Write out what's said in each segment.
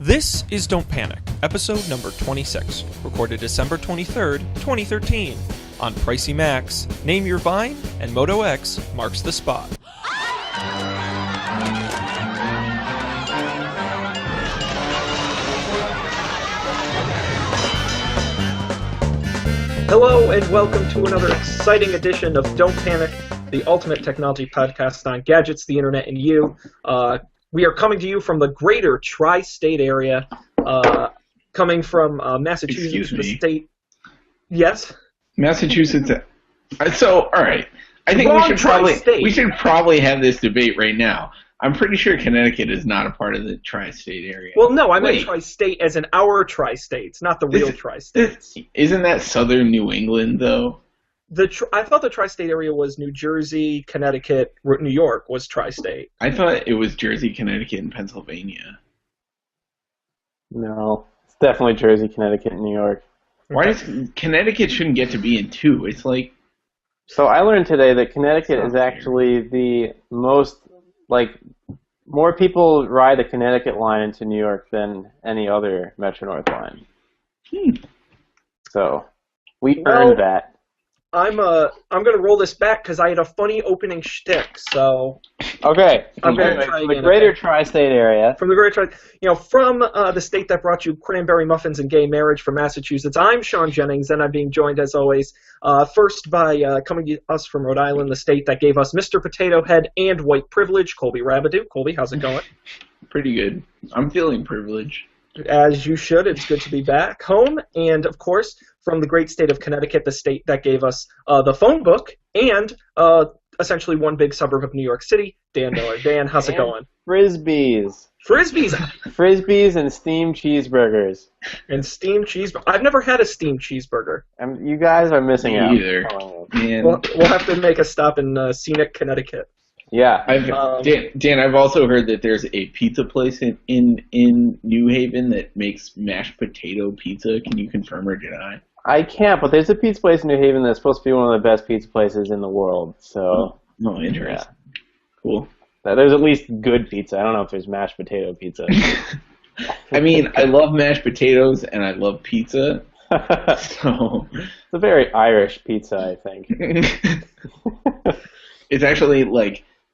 This is Don't Panic, episode number 26, recorded December 23rd, 2013. On Pricey Max, Name Your Vine, and Moto X marks the spot. Hello and welcome to another exciting edition of Don't Panic, the ultimate technology podcast on gadgets, the internet, and you. We are coming to you from the greater tri-state area, coming from Massachusetts, the state. Yes? Massachusetts. So, all right. I think we should probably have this debate right now. I'm pretty sure Connecticut is not a part of the tri-state area. Well, no, I meant tri-state as in our tri-states, not the real tri-states. Isn't that southern New England, though? I thought the tri-state area was New Jersey, Connecticut, New York was tri-state. I thought it was Jersey, Connecticut, and Pennsylvania. No, it's definitely Jersey, Connecticut, and New York. Why does Connecticut shouldn't get to be in two? It's like... So I learned today that Connecticut is actually the most, more people ride the Connecticut line into New York than any other Metro-North line. So we earned that. I'm gonna roll this back because I had a funny opening shtick. So okay, I'm gonna try from the greater tri-state area. From the greater from the state that brought you cranberry muffins and gay marriage from Massachusetts. I'm Sean Jennings, and I'm being joined as always, first by coming to us from Rhode Island, the state that gave us Mr. Potato Head and white privilege, Colby Rabidou. Colby, how's it going? Pretty good. I'm feeling privileged. As you should. It's good to be back home, and of course, from the great state of Connecticut, the state that gave us the phone book and essentially one big suburb of New York City, Dan Miller. Dan, how's it going? Frisbees. Frisbees. Frisbees and steamed cheeseburgers. And steamed cheeseburger. I've never had a steamed cheeseburger. You guys are missing out. Either. We'll have to make a stop in scenic Connecticut. Yeah. Dan, I've also heard that there's a pizza place in New Haven that makes mashed potato pizza. Can you confirm or deny? I can't, but there's a pizza place in New Haven that's supposed to be one of the best pizza places in the world. So, interesting. Yeah. Cool. There's at least good pizza. I don't know if there's mashed potato pizza. I mean, I love mashed potatoes and I love pizza. So it's a very Irish pizza, I think. It's actually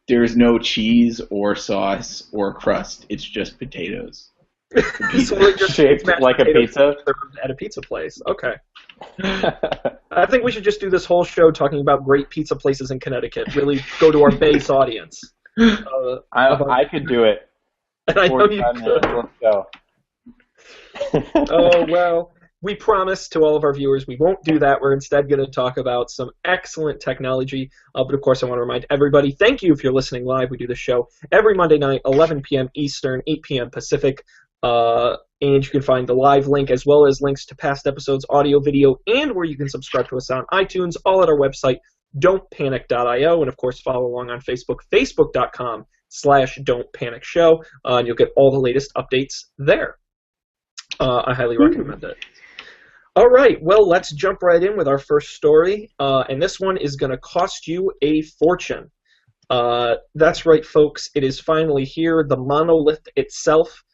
there's no cheese or sauce or crust. It's just potatoes. So we're just shaped like a pizza at a pizza place. Okay. I think we should just do this whole show talking about great pizza places in Connecticut. Really go to our base audience. I could do it. And I know you could. Let's go. Oh, well, we promise to all of our viewers we won't do that. We're instead going to talk about some excellent technology. But, of course, I want to remind everybody, thank you if you're listening live. We do the show every Monday night, 11 p.m. Eastern, 8 p.m. Pacific. And you can find the live link as well as links to past episodes, audio, video, and where you can subscribe to us on iTunes, all at our website, don'tpanic.io. And, of course, follow along on Facebook, facebook.com/don'tpanicshow. And you'll get all the latest updates there. I highly recommend it. All right, well, let's jump right in with our first story, and this one is going to cost you a fortune. That's right, folks. It is finally here, the monolith itself,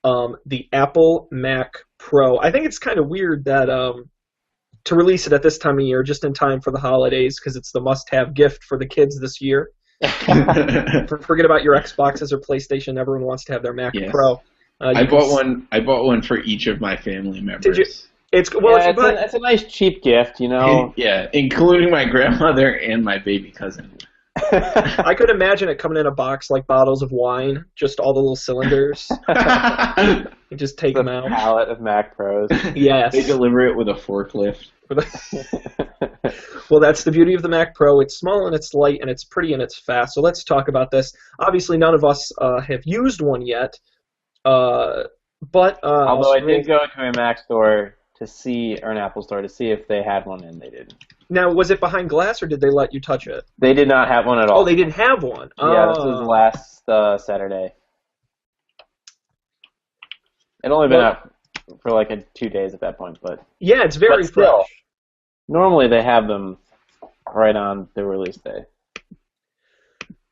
the Apple Mac Pro. I think it's kind of weird that to release it at this time of year, just in time for the holidays, because it's the must-have gift for the kids this year. Forget about your Xboxes or PlayStation. Everyone wants to have their Mac Pro. I bought one for each of my family members. Did you? It's a nice cheap gift, you know. Yeah, including my grandmother and my baby cousin. I could imagine it coming in a box like bottles of wine, just all the little cylinders. You just take them out. A pallet of Mac Pros. Yes. They deliver it with a forklift. Well, that's the beauty of the Mac Pro. It's small and it's light and it's pretty and it's fast. So let's talk about this. Obviously, none of us have used one yet. But although I did go to a Mac store or an Apple store to see if they had one, and they didn't. Now, was it behind glass, or did they let you touch it? They did not have one at all. Oh, they didn't have one. Yeah, this was last Saturday. It only been out for 2 days at that point, but yeah, it's very fresh. Normally, they have them right on the release day.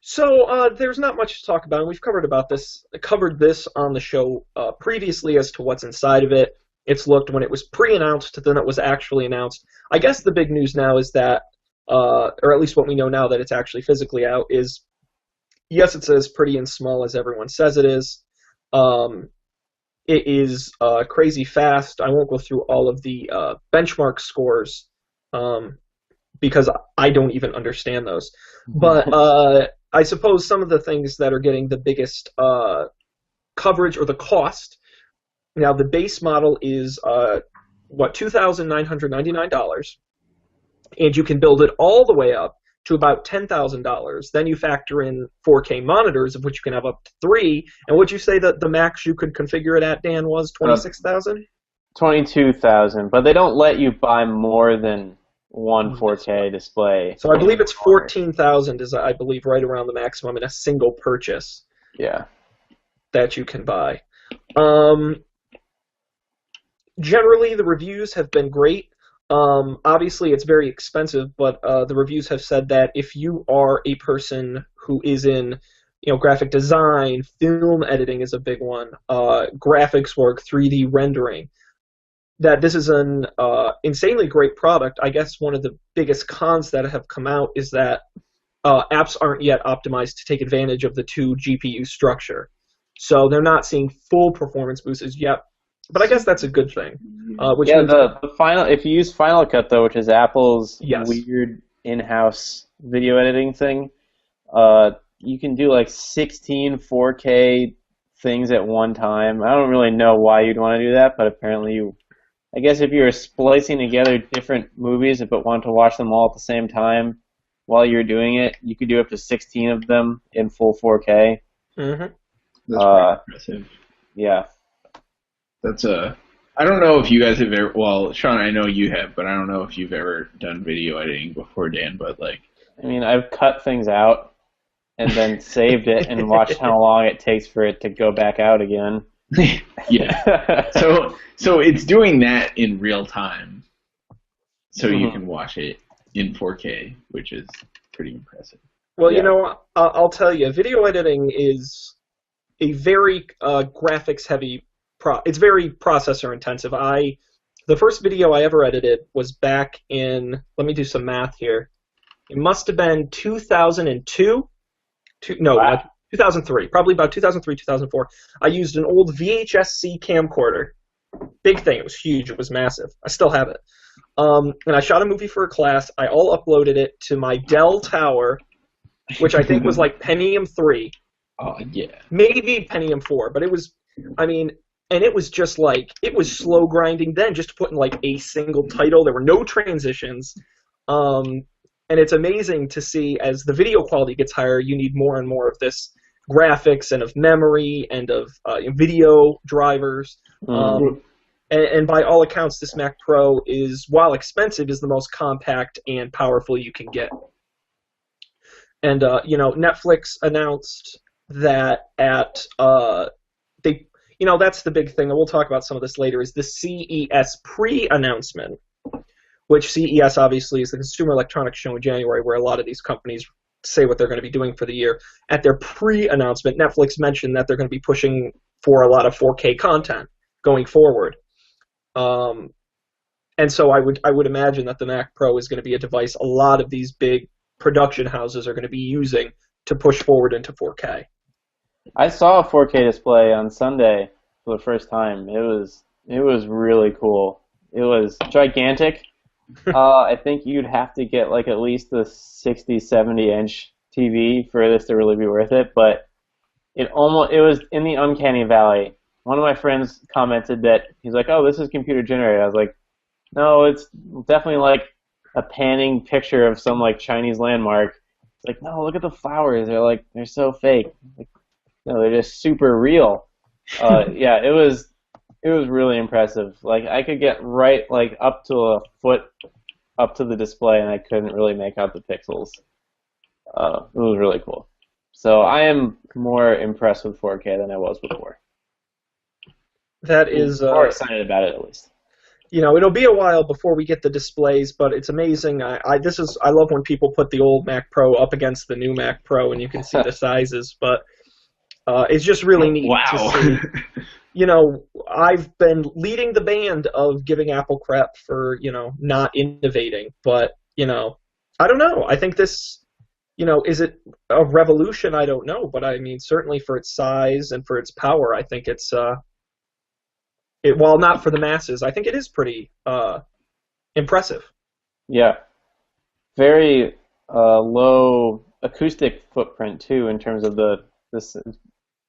So there's not much to talk about, and we've covered this on the show previously as to what's inside of it. It's looked when it was pre-announced, then it was actually announced. I guess the big news now is that, or at least what we know now that it's actually physically out, is yes, it's as pretty and small as everyone says it is. It is crazy fast. I won't go through all of the benchmark scores because I don't even understand those. But I suppose some of the things that are getting the biggest coverage or the cost. Now, the base model is, $2,999, and you can build it all the way up to about $10,000. Then you factor in 4K monitors, of which you can have up to 3. And would you say that the max you could configure it at, Dan, was 26,000? 22,000, but they don't let you buy more than one 4K display. So I believe it's 14,000 is, I believe, right around the maximum in a single purchase. Yeah. That you can buy. Generally, the reviews have been great. Obviously, it's very expensive, but the reviews have said that if you are a person who is in, graphic design, film editing is a big one, graphics work, 3D rendering, that this is an insanely great product. I guess one of the biggest cons that have come out is that apps aren't yet optimized to take advantage of the 2 GPU structure. So they're not seeing full performance boosts yet. But I guess that's a good thing. Which means the final. If you use Final Cut though, which is Apple's yes. weird in-house video editing thing, you can do like 16 4K things at one time. I don't really know why you'd want to do that, but apparently I guess if you were splicing together different movies but wanted to watch them all at the same time while you're doing it, you could do up to 16 of them in full 4K. Mm-hmm. That's pretty impressive. Yeah. I don't know if you guys have ever, well, Sean, I know you have, but I don't know if you've ever done video editing before, Dan, but I mean, I've cut things out and then saved it and watched how long it takes for it to go back out again. Yeah. So it's doing that in real time, so you can watch it in 4K, which is pretty impressive. Well, I'll tell you, video editing is a very graphics-heavy it's very processor intensive. The first video I ever edited was back in, let me do some math here. It must have been 2002. 2003. Probably about 2003, 2004. I used an old VHS-C camcorder. Big thing. It was huge. It was massive. I still have it. And I shot a movie for a class. I all uploaded it to my Dell Tower, which I think was like Pentium 3. Oh, yeah. Maybe Pentium 4, but it was, and it was just it was slow grinding then, just to put in a single title. There were no transitions. And it's amazing to see as the video quality gets higher, you need more and more of this graphics and of memory and of video drivers. And by all accounts, this Mac Pro is, while expensive, is the most compact and powerful you can get. And, Netflix announced that at that's the big thing, and we'll talk about some of this later, is the CES pre-announcement, which CES obviously is the Consumer Electronics Show in January, where a lot of these companies say what they're going to be doing for the year. At their pre-announcement, Netflix mentioned that they're going to be pushing for a lot of 4K content going forward. And so I would imagine that the Mac Pro is going to be a device a lot of these big production houses are going to be using to push forward into 4K. I saw a 4K display on Sunday for the first time. It was really cool. It was gigantic. I think you'd have to get at least the 60, 70-inch TV for this to really be worth it, but it was in the uncanny valley. One of my friends commented that he's like, "Oh, this is computer generated." I was like, "No, it's definitely a panning picture of some Chinese landmark." It's like, "No, look at the flowers. They're so fake." No, they're just super real. Yeah, it was really impressive. I could get right up to a foot up to the display, and I couldn't really make out the pixels. It was really cool. So I am more impressed with 4K than I was before. That is more excited about it, at least. it'll be a while before we get the displays, but it's amazing. I love when people put the old Mac Pro up against the new Mac Pro, and you can see the sizes. But it's just really neat to see. I've been leading the band of giving Apple crap for not innovating, but I don't know. I think this. Is it a revolution? I don't know, but I mean, certainly for its size and for its power, I think it's while not for the masses, I think it is pretty impressive. Yeah, very low acoustic footprint too in terms of this.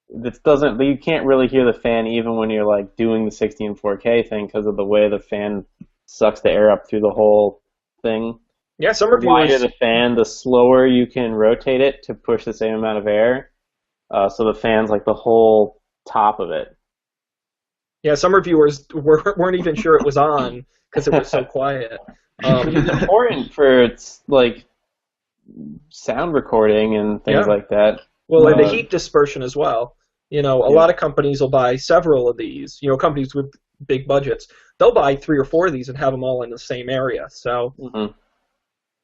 This doesn't. You can't really hear the fan even when you're like doing the 60 and 4K thing because of the way the fan sucks the air up through the whole thing. Yeah, some reviewers. The wider the fan, the slower you can rotate it to push the same amount of air. So the fan's like the whole top of it. Yeah, some reviewers weren't even sure it was on because it was so quiet. It's important for its like sound recording and things like that. Well, and the heat dispersion as well. A lot of companies will buy several of these. Companies with big budgets, they'll buy 3 or 4 of these and have them all in the same area. So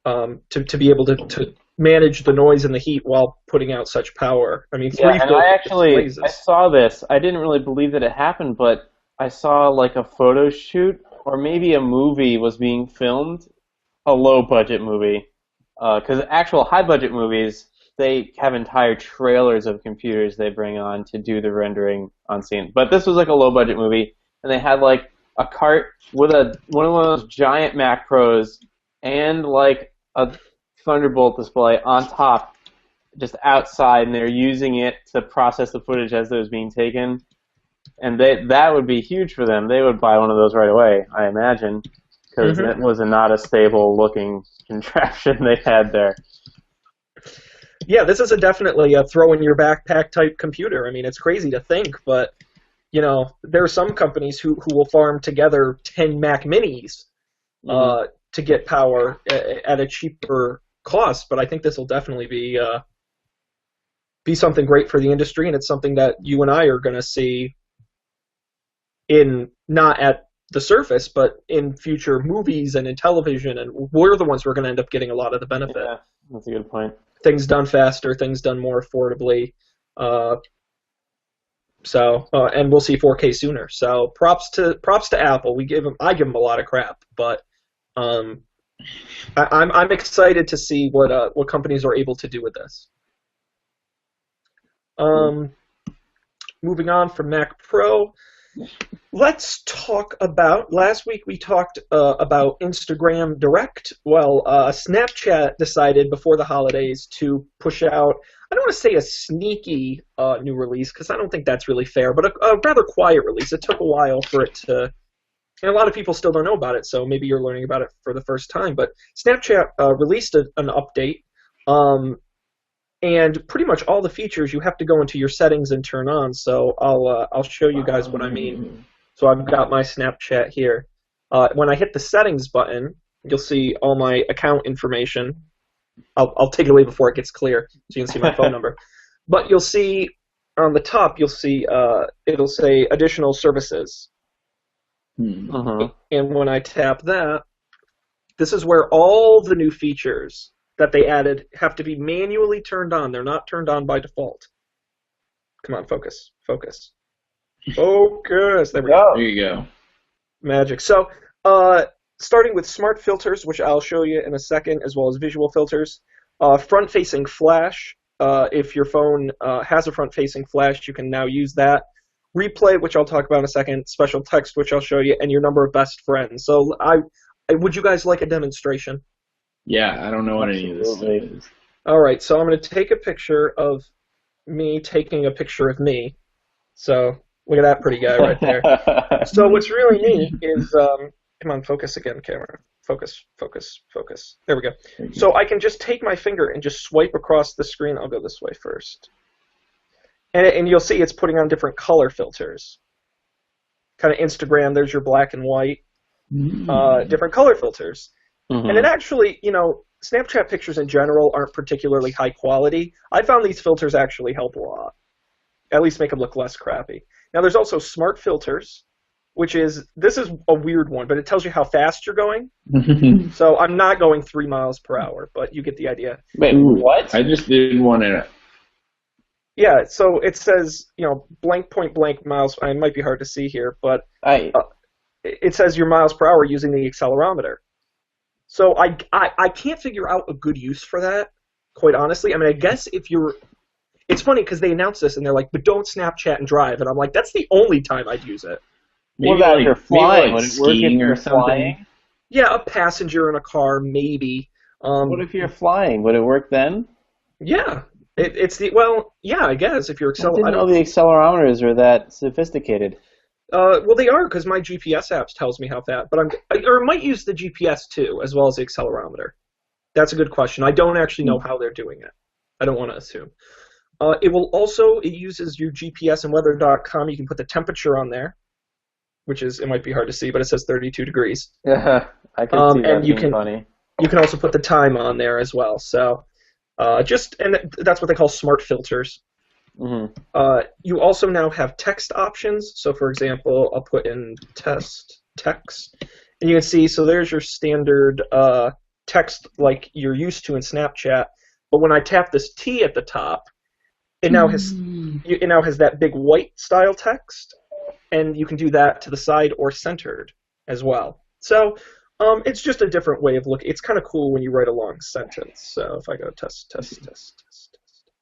to be able to manage the noise and the heat while putting out such power. I mean, I saw this. I didn't really believe that it happened, but I saw like a photo shoot or maybe a movie was being filmed, a low-budget movie, because actual high-budget movies, they have entire trailers of computers they bring on to do the rendering on scene. But this was like a low-budget movie, and they had like a cart with one of those giant Mac Pros and like a Thunderbolt display on top, just outside, and they're using it to process the footage as it was being taken. And that would be huge for them. They would buy one of those right away, I imagine, because it was not a stable-looking contraption they had there. Yeah, this is definitely a throw-in-your-backpack type computer. I mean, it's crazy to think, but, there are some companies who will farm together 10 Mac Minis to get power at a cheaper cost, but I think this will definitely be something great for the industry, and it's something that you and I are going to see not at the surface, but in future movies and in television, and we're the ones who are going to end up getting a lot of the benefit. Yeah, that's a good point. Things done faster, things done more affordably, and we'll see 4K sooner. So props to Apple. I give them a lot of crap, but I'm excited to see what companies are able to do with this. Moving on from Mac Pro, let's talk about, last week we talked about Instagram Direct. Well, Snapchat decided before the holidays to push out, I don't want to say a sneaky new release, because I don't think that's really fair, but a rather quiet release. It took a while for it to, and a lot of people still don't know about it, so maybe you're learning about it for the first time. But Snapchat released an update, and pretty much all the features you have to go into your settings and turn on. So I'll show you guys what I mean. So I've got my Snapchat here. When I hit the settings button, you'll see all my account information. I'll take it away before it gets clear, so you can see my phone number. But you'll see on the top, you'll see it'll say additional services. And when I tap that, this is where all the new features that they added have to be manually turned on. They're not turned on by default. Come on, focus. Focus. There we go. There you go. Magic. So, starting with smart filters, which I'll show you in a second, as well as visual filters. Front-facing flash. If your phone has a front-facing flash, you can now use that. Replay, which I'll talk about in a second. Special text, which I'll show you, and your number of best friends. So, would you guys like a demonstration? Yeah, I don't know what any of this stuff is. All right, so I'm going to take a picture of me taking a picture of me. So look at that pretty guy right there. So what's really neat is, come on, focus again, camera. Focus. There we go. So I can just take my finger and just swipe across the screen. I'll go this way first. And you'll see it's putting on different color filters. Kind of Instagram, there's your black and white. Different color filters. And it actually, Snapchat pictures in general aren't particularly high quality. I found these filters actually help a lot. At least make them look less crappy. Now there's also smart filters, this is a weird one, but it tells you how fast you're going. So I'm not going 3 miles per hour, but you get the idea. Wait, what? I just didn't want to. Yeah, so it says, blank point blank miles. It might be hard to see here, but it says your miles per hour using the accelerometer. So I can't figure out a good use for that, quite honestly. I mean, I guess it's funny because they announced this and they're like, but don't Snapchat and drive. And I'm like, that's the only time I'd use it. What about if you're flying? Would it work if you're flying? Yeah, a passenger in a car, maybe. What if you're flying? Would it work then? Yeah. Yeah, I guess if you're I didn't know the accelerometers are that sophisticated. Well, they are because my GPS apps tells me how fast. But or it might use the GPS too, as well as the accelerometer. That's a good question. I don't actually know how they're doing it. I don't want to assume. It uses your GPS and weather.com. You can put the temperature on there, it might be hard to see, but it says 32 degrees. Yeah, I can see that being funny. You can also put the time on there as well. So, that's what they call smart filters. Mm-hmm. You also now have text options. So, for example, I'll put in text, and you can see. So there's your standard text like you're used to in Snapchat. But when I tap this T at the top, it now has that big white style text, and you can do that to the side or centered as well. So it's just a different way of looking. It's kind of cool when you write a long sentence. So if I go test.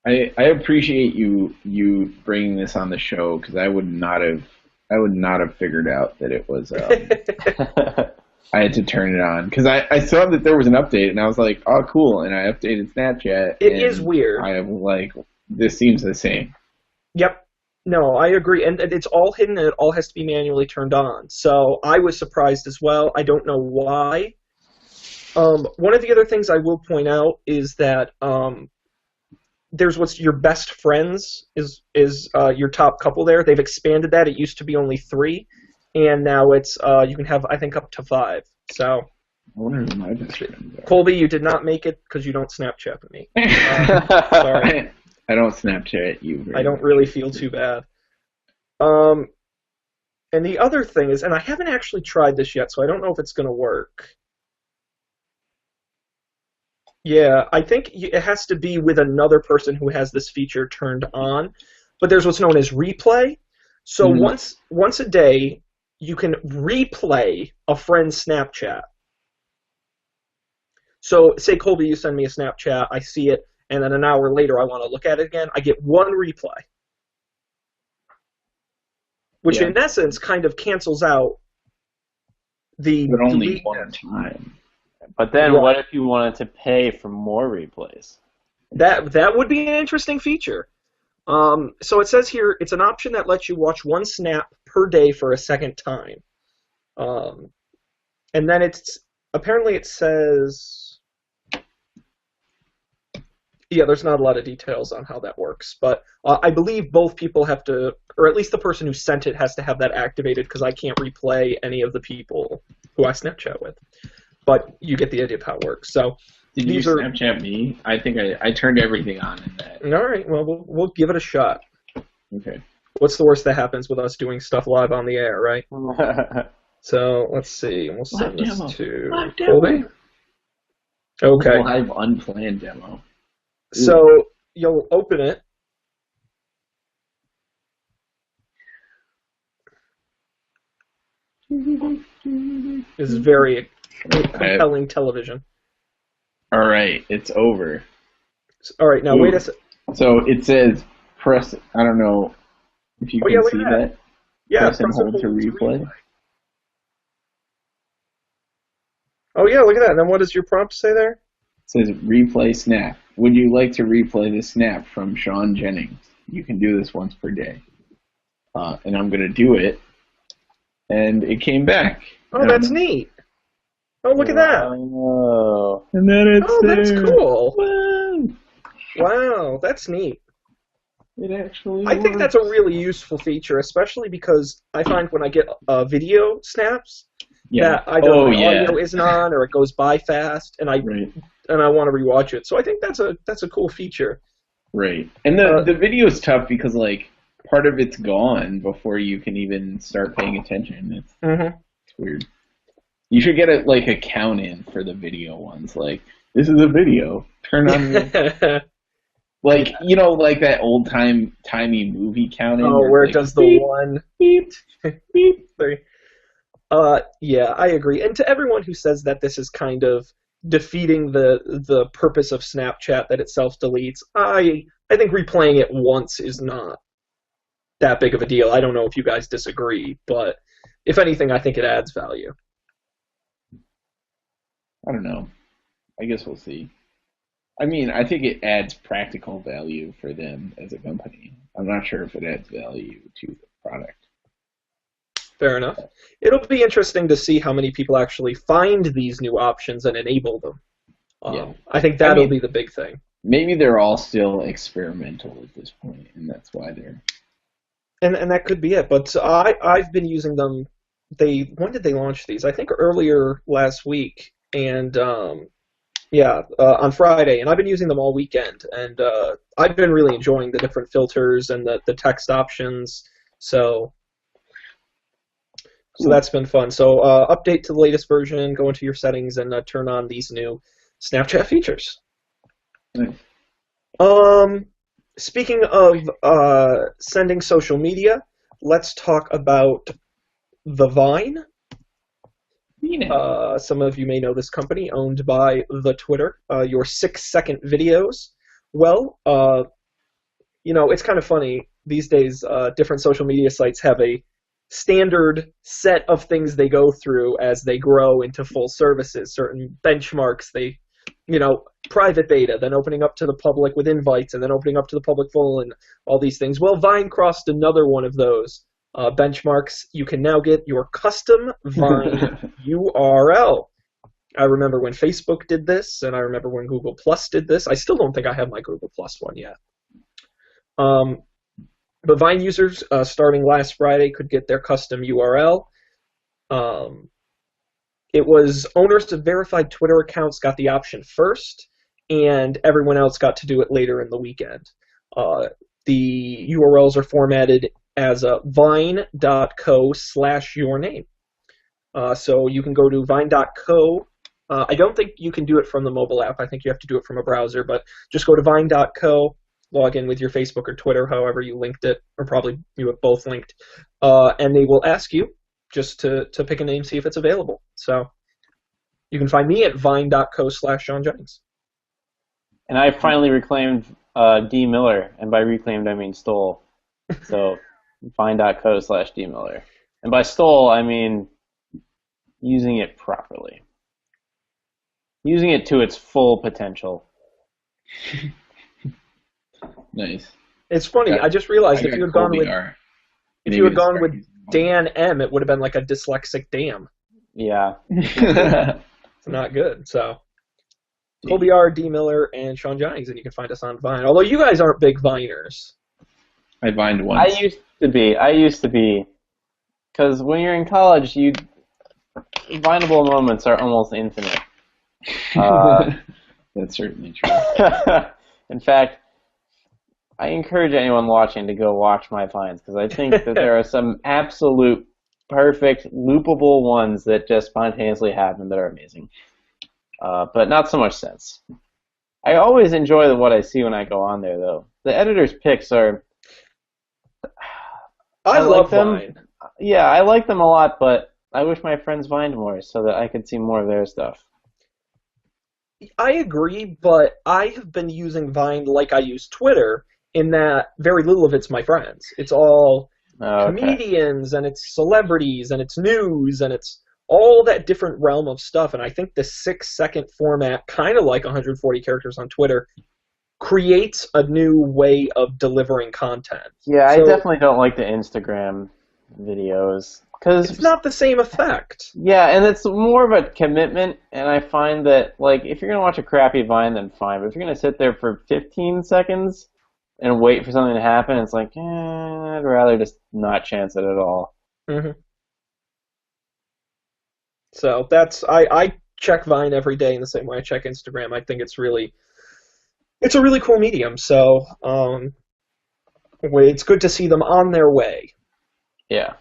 I appreciate you bringing this on the show because I would not have figured out that it was. I had to turn it on because I saw that there was an update and I was like, oh, cool, and I updated Snapchat. It is weird. I am like, this seems the same. Yep. No, I agree, and it's all hidden and it all has to be manually turned on. So I was surprised as well. I don't know why. One of the other things I will point out is that there's what's your best friends is your top couple there. They've expanded that. It used to be only 3, and now it's you can have I think up to 5. So I wonder who my best friends are. Colby, you did not make it because you don't Snapchat with me. Sorry. I don't Snapchat you. I don't really feel too bad. And the other thing is, and I haven't actually tried this yet, so I don't know if it's going to work. Yeah, I think it has to be with another person who has this feature turned on. But there's what's known as replay. So once a day, you can replay a friend's Snapchat. So say, Colby, you send me a Snapchat, I see it, and then an hour later I want to look at it again. I get one replay. Which in essence kind of cancels out the... But only one time. But then what if you wanted to pay for more replays? That would be an interesting feature. So it says here, it's an option that lets you watch one snap per day for a second time. And then apparently it says... Yeah, there's not a lot of details on how that works, but I believe both people have to, or at least the person who sent it has to have that activated because I can't replay any of the people who I Snapchat with. But you get the idea of how it works. So did you Snapchat me? I think I turned everything on in that. All right, well, we'll give it a shot. Okay. What's the worst that happens with us doing stuff live on the air, right? So let's see. We'll send this to Colby. Okay. Live unplanned demo. So you'll open it. This is very compelling television. All right, it's over. All right, now wait a second. So it says press. I don't know if you can see that. Yeah, press and hold to replay. Oh yeah, look at that. And then what does your prompt say there? It says replay snap. Would you like to replay the snap from Sean Jennings? You can do this once per day. And I'm going to do it. And it came back. Oh, that's neat. Oh, look at that. Oh. And then it's that's cool. Wow. Wow, that's neat. It actually I think that's a really useful feature, especially because I find when I get video snaps that either my audio isn't on or it goes by fast, and I want to rewatch it. So I think that's a cool feature. Right. And the video is tough because like part of it's gone before you can even start paying attention. It's weird. You should get a count in for the video ones. Like, this is a video. Turn on the like that timey movie counting. Where it does the beep, one beep, beep. 3. Yeah, I agree. And to everyone who says that this is kind of defeating the purpose of Snapchat that it self-deletes, I think replaying it once is not that big of a deal. I don't know if you guys disagree, but if anything, I think it adds value. I don't know. I guess we'll see. I mean, I think it adds practical value for them as a company. I'm not sure if it adds value to the product. Fair enough. It'll be interesting to see how many people actually find these new options and enable them. Yeah. I think that'll be the big thing. Maybe they're all still experimental at this point, and that's why they're... And that could be it. But I've been using them. When did they launch these? I think earlier last week. And on Friday, and I've been using them all weekend, and I've been really enjoying the different filters and the text options, so that's been fun. So update to the latest version, go into your settings, and turn on these new Snapchat features. Nice. Speaking of sending social media, let's talk about the Vine. Some of you may know this company, owned by the Twitter, your 6-second videos. Well, it's kind of funny. These days, different social media sites have a standard set of things they go through as they grow into full services, certain benchmarks. Private beta, then opening up to the public with invites, and then opening up to the public full, and all these things. Well, Vine crossed another one of those benchmarks. You can now get your custom Vine URL. I remember when Facebook did this, and I remember when Google Plus did this. I still don't think I have my Google Plus one yet. But Vine users, starting last Friday, could get their custom URL. It was owners of verified Twitter accounts got the option first, and everyone else got to do it later in the weekend. The URLs are formatted as vine.co/yourname. So you can go to vine.co. I don't think you can do it from the mobile app. I think you have to do it from a browser, but just go to vine.co, log in with your Facebook or Twitter, however you linked it, or probably you have both linked, and they will ask you just to pick a name, see if it's available. So you can find me at vine.co/Sean Jennings. And I finally reclaimed D. Miller, and by reclaimed I mean stole. So vine.co/D. Miller. And by stole, I mean using it properly. Using it to its full potential. Nice. It's funny, I just realized if you had gone with Dan M, it would have been like a dyslexic damn. Yeah. It's not good. So Colby R, D. Miller, and Sean Jennings, and you can find us on Vine. Although you guys aren't big Viners. I Vined once. I used to be. Because when you're in college, Vineable moments are almost infinite. That's certainly true. In fact, I encourage anyone watching to go watch my Vines, because I think that there are some absolute perfect, loopable ones that just spontaneously happen that are amazing. But not so much sense. I always enjoy what I see when I go on there, though. The editor's picks are... I love them. Vine. Yeah, I like them a lot, but I wish my friends Vined more so that I could see more of their stuff. I agree, but I have been using Vine like I use Twitter, in that very little of it's my friends. It's all comedians, and it's celebrities, and it's news, and it's all that different realm of stuff. And I think the 6-second format, kind of like 140 characters on Twitter, creates a new way of delivering content. Yeah, I definitely don't like the Instagram videos. Cause it's not the same effect. Yeah, and it's more of a commitment, and I find that, like, if you're going to watch a crappy Vine, then fine. But if you're going to sit there for 15 seconds and wait for something to happen, it's like, I'd rather just not chance it at all. Mm-hmm. So I check Vine every day in the same way I check Instagram. I think it's a really cool medium. So It's good to see them on their way. Yeah.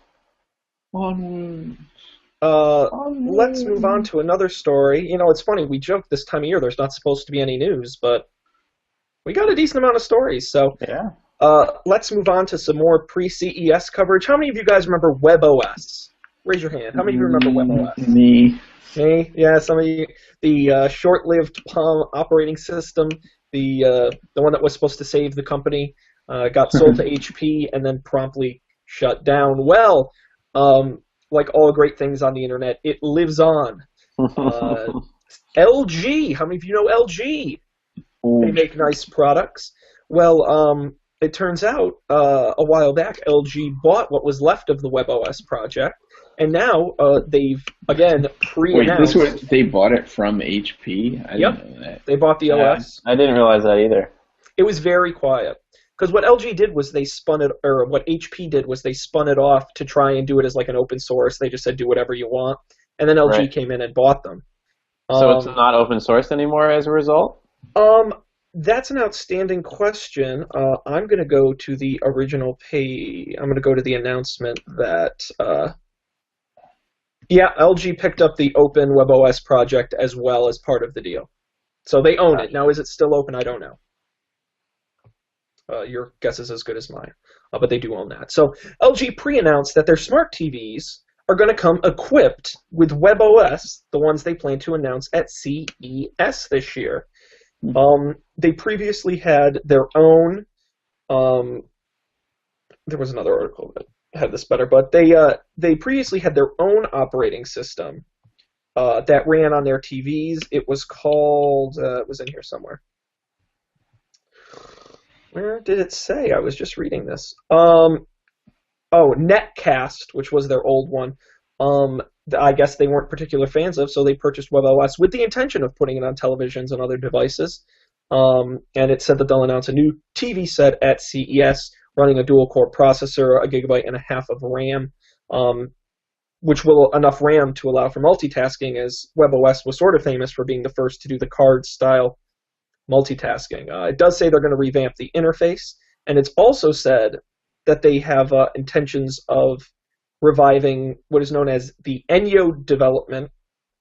Onward. Let's move on to another story. You know, it's funny, we joke this time of year there's not supposed to be any news, but we got a decent amount of stories, so Yeah. let's move on to some more pre-CES coverage. How many of you guys remember WebOS? Raise your hand. How many of you remember WebOS? Me. Me? Yeah, some of you. The short-lived Palm operating system, the one that was supposed to save the company, got sold to HP and then promptly shut down. Well, like all great things on the internet, it lives on. LG. How many of you know LG? They make nice products. Well, it turns out a while back, LG bought what was left of the WebOS project, and now they've, again, pre-announced. Wait, they bought it from HP? I didn't know that. They bought the OS. I didn't realize that either. It was very quiet. Because what LG did was they spun it, or what HP did was they spun it off to try and do it as like an open source. They just said, do whatever you want. And then LG came in and bought them. So it's not open source anymore as a result? That's an outstanding question. I'm going to go to the original page. I'm going to go to the announcement that, LG picked up the open WebOS project as well as part of the deal. So they own it. Now, is it still open? I don't know. Your guess is as good as mine. But they do own that. So LG pre-announced that their smart TVs are going to come equipped with WebOS, the ones they plan to announce at CES this year. They previously had their own. There was another article that had this better, but they previously had their own operating system that ran on their TVs. It was called. It was in here somewhere. Where did it say? I was just reading this. Netcast, which was their old one. I guess they weren't particular fans of, so they purchased WebOS with the intention of putting it on televisions and other devices. And it said that they'll announce a new TV set at CES running a dual-core processor, 1.5 GB of RAM, which will enough RAM to allow for multitasking, as WebOS was sort of famous for being the first to do the card-style multitasking. It does say they're going to revamp the interface, and it's also said that they have intentions of reviving what is known as the Enyo development,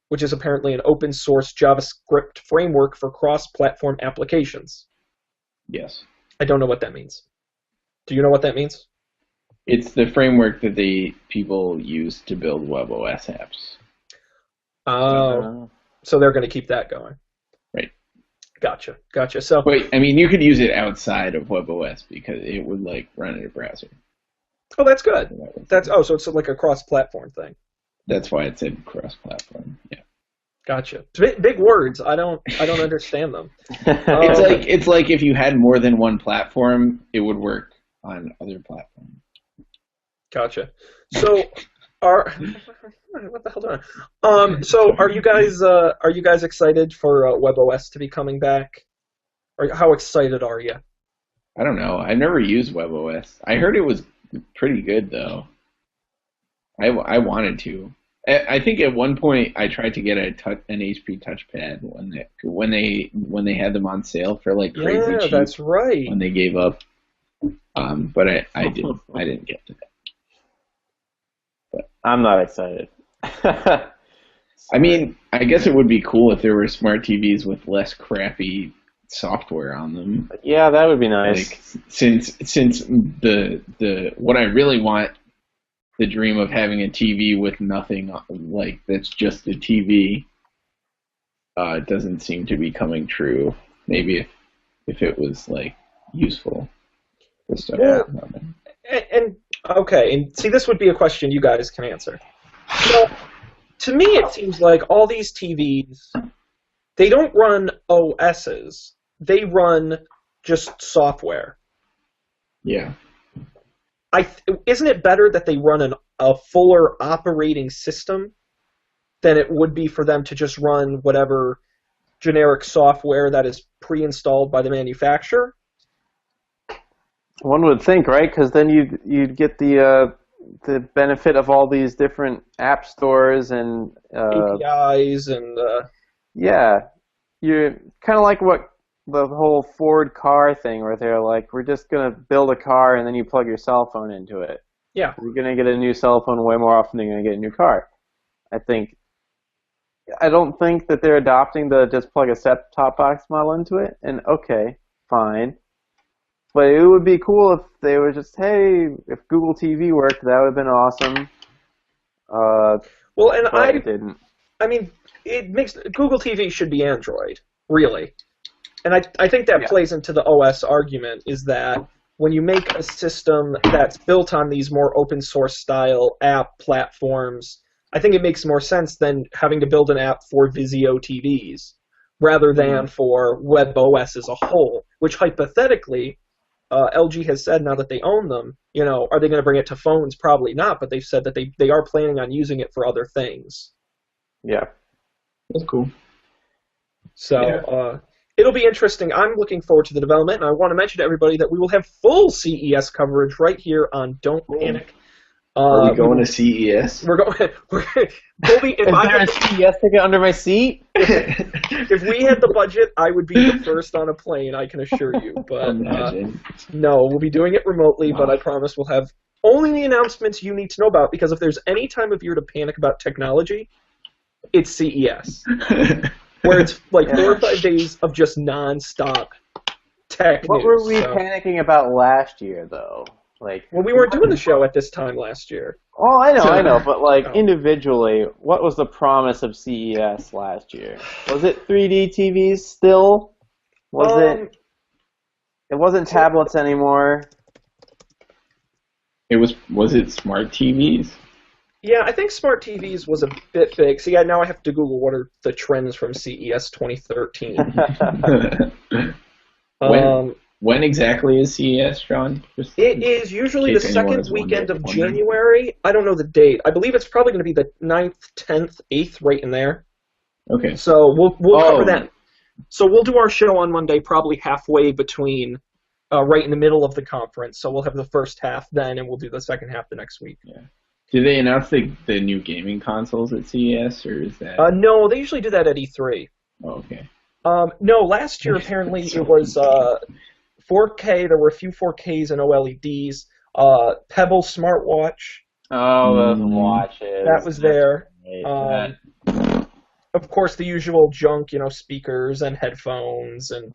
which is apparently an open-source JavaScript framework for cross-platform applications. Yes. I don't know what that means. Do you know what that means? It's the framework that people use to build WebOS apps. Oh, so they're going to keep that going. Right. Gotcha. So wait, I mean, you could use it outside of WebOS because it would run in a browser. Oh, that's good. So it's like a cross-platform thing. That's why it said cross-platform. Yeah. Gotcha. Big words. I don't understand them. It's like if you had more than one platform, it would work on other platforms. Gotcha. So what the hell do I? So are you guys excited for WebOS to be coming back? Or how excited are you? I don't know. I've never used WebOS. I heard it was pretty good though. I wanted to. I think at one point I tried to get an HP touchpad when they had them on sale for crazy cheap. That's right. When they gave up, but I didn't get to that. But I'm not excited. I mean, I guess it would be cool if there were smart TVs with less crappy software on them. Yeah, that would be nice. Since the what I really want, the dream of having a TV with nothing that's just a TV, doesn't seem to be coming true. Maybe if it was useful. Yeah. And see, this would be a question you guys can answer. To me, it seems like all these TVs, they don't run OSs. They run just software. Yeah. Isn't it better that they run a fuller operating system than it would be for them to just run whatever generic software that is pre-installed by the manufacturer? One would think, right? Because then you'd get the benefit of all these different app stores and APIs and yeah, you're kind of like what the whole Ford car thing where they're like, we're just gonna build a car and then you plug your cell phone into it. Yeah. You're gonna get a new cell phone way more often than you're gonna get a new car. I don't think that they're adopting the just plug a set-top box model into it. And okay, fine. But it would be cool if they were just, hey, if Google TV worked, that would have been awesome. Well, and But it didn't. I mean, it makes Google TV should be Android, really. And I think that plays into the OS argument, is that when you make a system that's built on these more open source style app platforms, I think it makes more sense than having to build an app for Vizio TVs rather than for WebOS as a whole, which hypothetically, LG has said now that they own them, are they going to bring it to phones? Probably not, but they've said that they are planning on using it for other things. Yeah. That's cool. So it'll be interesting. I'm looking forward to the development, and I want to mention to everybody that we will have full CES coverage right here on Don't Panic. Are we going to CES? We're going. We'll be. Is there a CES ticket under my seat? If we had the budget, I would be the first on a plane, I can assure you. But no, we'll be doing it remotely, but I promise we'll have only the announcements you need to know about, because if there's any time of year to panic about technology, it's CES. Where it's like 4 or 5 days of just non-stop tech What news. were we panicking about last year, though? Well, we weren't doing the show at this time last year. Oh, I know, but individually, what was the promise of CES last year? Was it 3D TVs still? Was it? It wasn't tablets anymore. Was it smart TVs? Yeah, I think smart TVs was a bit big. So now I have to Google what are the trends from CES 2013. When exactly is CES, Sean? It is usually the second weekend of January. I don't know the date. I believe it's probably going to be the 9th, 10th, 8th, right in there. Okay. So we'll cover that. So we'll do our show on Monday, probably halfway between, right in the middle of the conference. So we'll have the first half then, and we'll do the second half the next week. Yeah. Did they announce the new gaming consoles at CES, or is that? No, they usually do that at E3. Oh, okay. No, last year apparently it was 4K. There were a few 4Ks and OLEDs. Pebble smartwatch. Oh, those watches. That was there. Of course, the usual junk, speakers and headphones and,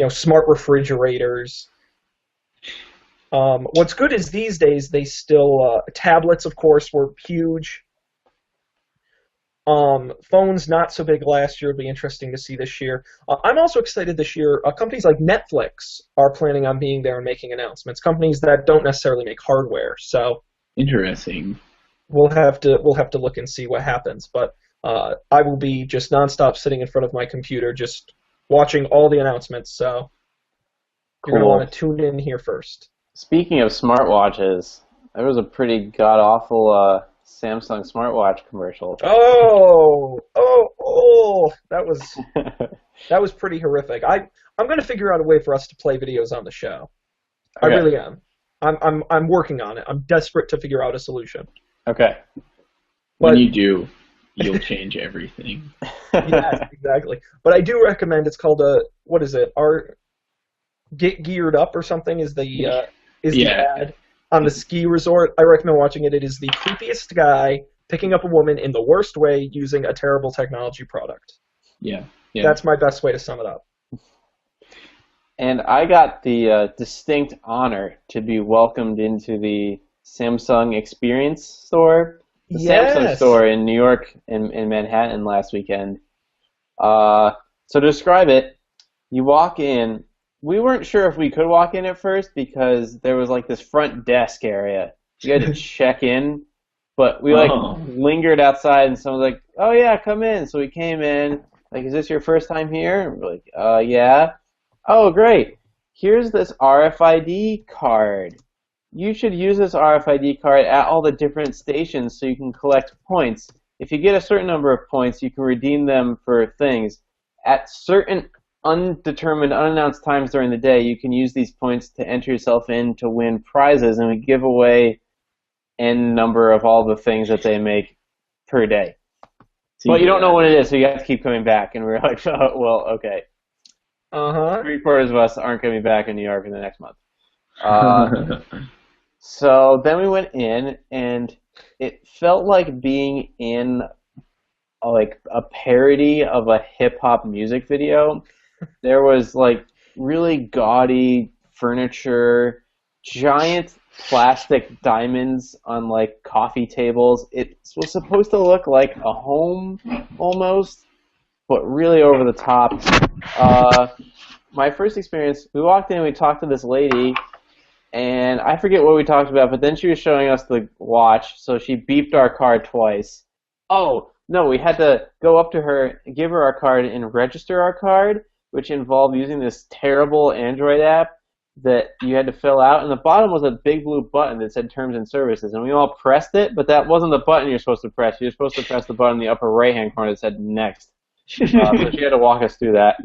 smart refrigerators. What's good is these days they still tablets, of course, were huge. Phones not so big last year. It'll be interesting to see this year. I'm also excited this year. Companies like Netflix are planning on being there and making announcements. Companies that don't necessarily make hardware. So interesting. We'll have to look and see what happens. But I will be just nonstop sitting in front of my computer, just watching all the announcements. So you're going to want to tune in here first. Speaking of smartwatches, there was a pretty god-awful Samsung smartwatch commercial. Oh! That was pretty horrific. I'm going to figure out a way for us to play videos on the show. Okay. I really am. I'm working on it. I'm desperate to figure out a solution. Okay. When you do, you'll change everything. Yes, exactly. But I do recommend. It's called what is it? Get Geared Up or something is the ad on the ski resort. I recommend watching it. It is the creepiest guy picking up a woman in the worst way using a terrible technology product. Yeah. That's my best way to sum it up. And I got the distinct honor to be welcomed into the Samsung Experience store, the Samsung store in New York in Manhattan last weekend. So to describe it, you walk in. We weren't sure if we could walk in at first because there was this front desk area. You had to check in, but we lingered outside, and someone was like, "Oh yeah, come in." So we came in. Is this your first time here? And we're like, yeah. Oh, great. Here's this RFID card. You should use this RFID card at all the different stations so you can collect points. If you get a certain number of points, you can redeem them for things. At certain undetermined, unannounced times during the day, you can use these points to enter yourself in to win prizes, and we give away N number of all the things that they make per day. But you don't know what it is, so you have to keep coming back. And we were like, oh, well, okay. Uh-huh. Three-quarters of us aren't going to be back in New York in the next month. Uh, so then we went in, and it felt like being in like a parody of a hip hop music video. There was like really gaudy furniture, giant plastic diamonds on like coffee tables. It was supposed to look like a home almost, but really over the top. Uh, my first experience, we walked in, we talked to this lady, and I forget what we talked about, but then she was showing us the watch, so she beeped our card twice. Oh, no, we had to go up to her, give her our card, and register our card, which involved using this terrible Android app that you had to fill out, and the bottom was a big blue button that said Terms and Services, and we all pressed it, but that wasn't the button you're supposed to press. You're supposed to press the button in the upper right-hand corner that said Next. So she had to walk us through that.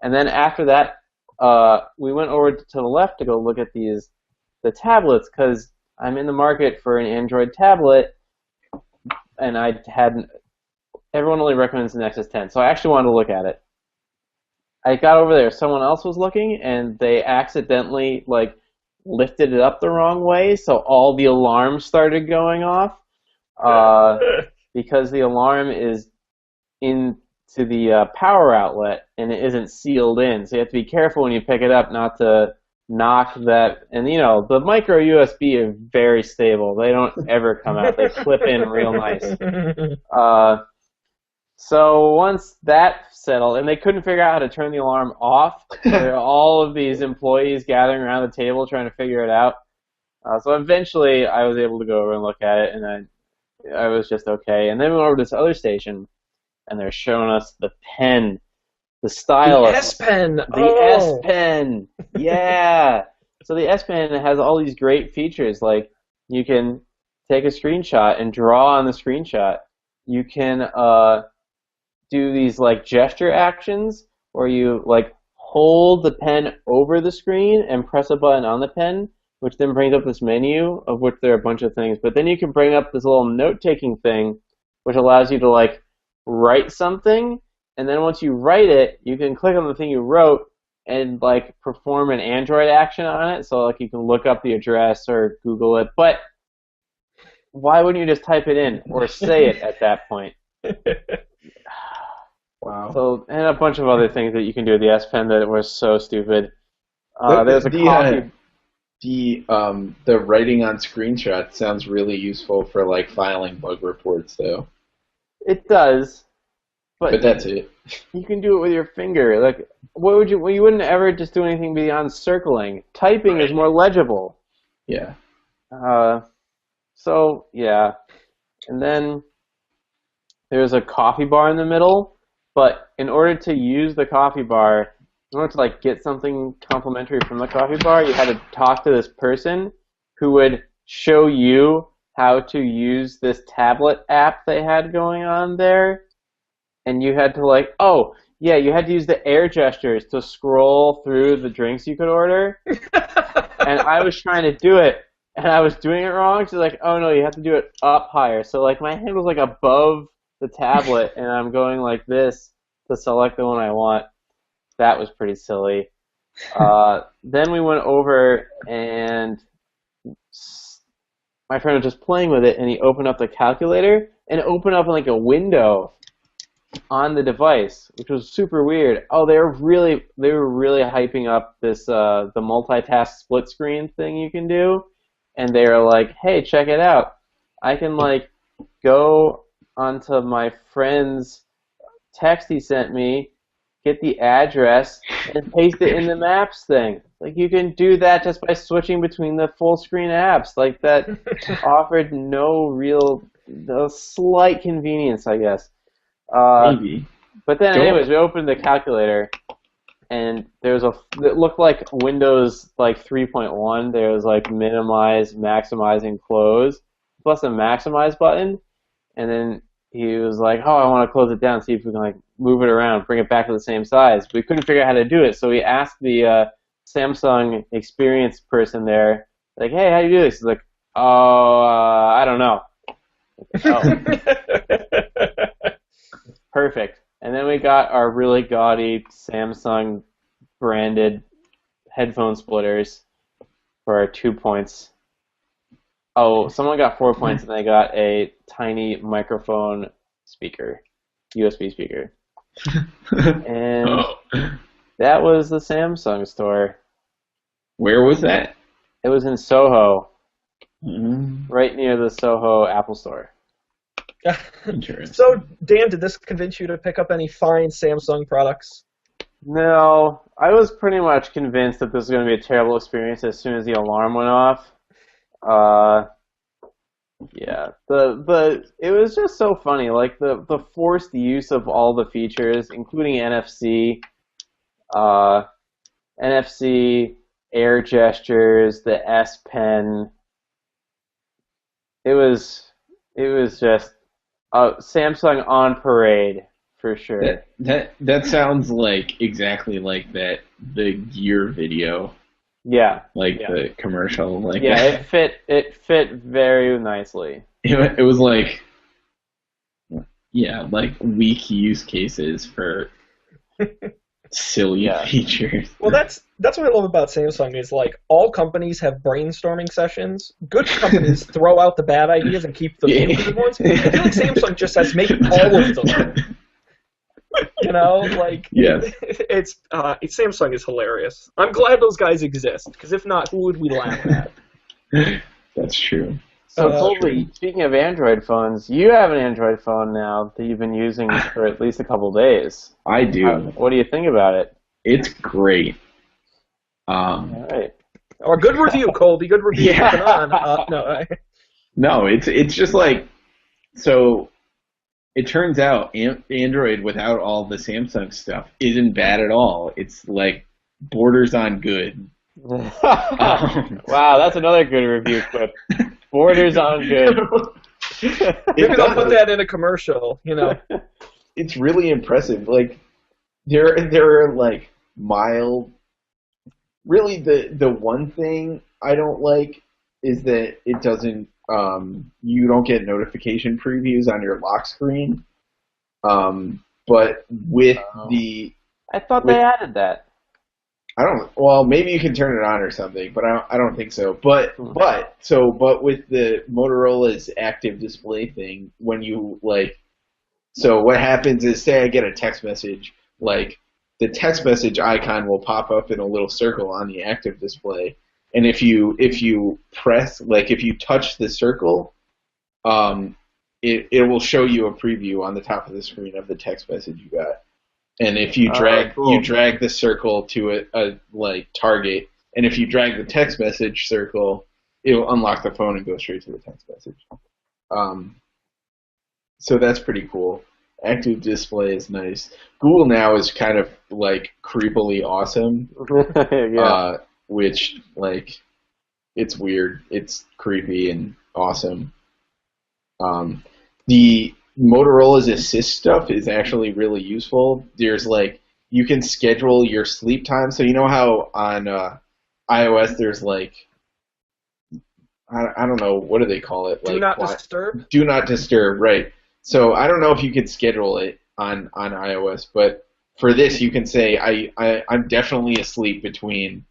And then after that, we went over to the left to go look at the tablets, because I'm in the market for an Android tablet, and everyone only recommends the Nexus 10, so I actually wanted to look at it. I got over there, someone else was looking, and they accidentally like lifted it up the wrong way, so all the alarms started going off, because the alarm is into the power outlet, and it isn't sealed in, so you have to be careful when you pick it up not to knock that. And you know, the micro USB are very stable. They don't ever come out. They clip in real nice. So once that settled, and they couldn't figure out how to turn the alarm off, there were all of these employees gathering around the table trying to figure it out. So eventually I was able to go over and look at it, and I was just okay. And then we went over to this other station, and they're showing us the pen, the stylus. The S Pen. The S Pen. Yeah. So the S Pen has all these great features, like you can take a screenshot and draw on the screenshot. You can do these like gesture actions where you like hold the pen over the screen and press a button on the pen, which then brings up this menu of which there are a bunch of things. But then you can bring up this little note-taking thing, which allows you to like write something, and then once you write it, you can click on the thing you wrote and like perform an Android action on it. So like you can look up the address or Google it. But why wouldn't you just type it in or say it at that point? Wow. So, and a bunch of other things that you can do with the S Pen that were so stupid. There's a coffee. The writing on screenshots sounds really useful for like filing bug reports, though. It does, but that's it. You can do it with your finger. Like, what would you? Well, you wouldn't ever just do anything beyond circling. Typing is more legible. Yeah. So yeah, and then there's a coffee bar in the middle. But in order to use the coffee bar, in order to like get something complimentary from the coffee bar, you had to talk to this person who would show you how to use this tablet app they had going on there. And you had to like, oh, yeah, you had to use the air gestures to scroll through the drinks you could order. And I was trying to do it, and I was doing it wrong. She's like, oh, no, you have to do it up higher. So like my hand was like above the tablet, and I'm going like this to select the one I want. That was pretty silly. Then we went over, and my friend was just playing with it, and he opened up the calculator, and it opened up like a window on the device, which was super weird. Oh, they were really hyping up this the multitask split screen thing you can do, and they were like, hey, check it out. I can like go onto my friend's text he sent me, get the address, and paste it in the maps thing. Like, you can do that just by switching between the full screen apps. Like, that offered no slight convenience, I guess. Maybe. But then, anyways, we opened the calculator, and there was it looked like Windows like 3.1. There was like minimize, maximize, and close, plus a maximize button. And then he was like, oh, I want to close it down, see if we can like move it around, bring it back to the same size. We couldn't figure out how to do it, so we asked the Samsung experience person there, like, hey, how do you do this? He's like, oh, I don't know. Oh. Perfect. And then we got our really gaudy Samsung branded headphone splitters for 2 points. Oh, someone got 4 points and they got a tiny microphone speaker, USB speaker. And Oh. that was the Samsung store. Where was that? It was in Soho, Mm, right near the Soho Apple Store. interesting. So, Dan, did this convince you to pick up any fine Samsung products? No, I was pretty much convinced that this was going to be a terrible experience as soon as the alarm went off. Yeah, it was just so funny, like the forced use of all the features, including NFC, air gestures, the S Pen. It was just Samsung on parade for sure. That sounds like exactly like the Gear video, Yeah, like yeah, the commercial, like yeah. It fit very nicely. it was like like weak use cases for silly Yeah. features. Well, that's what I love about Samsung is like all companies have brainstorming sessions. Good companies throw out the bad ideas and keep the really good ones. I feel like Samsung just has made all of them. You know, like Yes. Samsung is hilarious. I'm glad those guys exist because if not, who would we laugh at? That's true. So, Uh, Colby, speaking of Android phones, you have an Android phone now that you've been using for at least a couple days. I do. What do you think about it? It's great. All right. Or good review, Colby. Good review. Yeah. Moving on. No, it's just like, so it turns out Android without all the Samsung stuff isn't bad at all. It's like borders on good. Wow, that's another good review clip. Borders on good. Maybe they'll put that in a commercial. You know. It's really impressive. Like there are like mild. Really, the one thing I don't like is that it doesn't. You don't get notification previews on your lock screen. But with I thought they added that. I don't. Well, maybe you can turn it on or something, but I don't think so. But with the Motorola's active display thing, when you so what happens is, say I get a text message, like the text message icon will pop up in a little circle on the active display, and if you press, like if you touch the circle, it will show you a preview on the top of the screen of the text message you got. And if you drag cool. you drag the circle to a target, and if you drag the text message circle, it will unlock the phone and go straight to the text message. So that's pretty cool. Active display is nice. Google Now is kind of like creepily awesome, Yeah. which it's weird. It's creepy and awesome. The Motorola's Assist stuff is actually really useful. There's you can schedule your sleep time. So you know how on iOS there's I don't know, what do they call it? Do not disturb? Do not disturb, right. So I don't know if you could schedule it on iOS, but for this you can say I'm definitely asleep between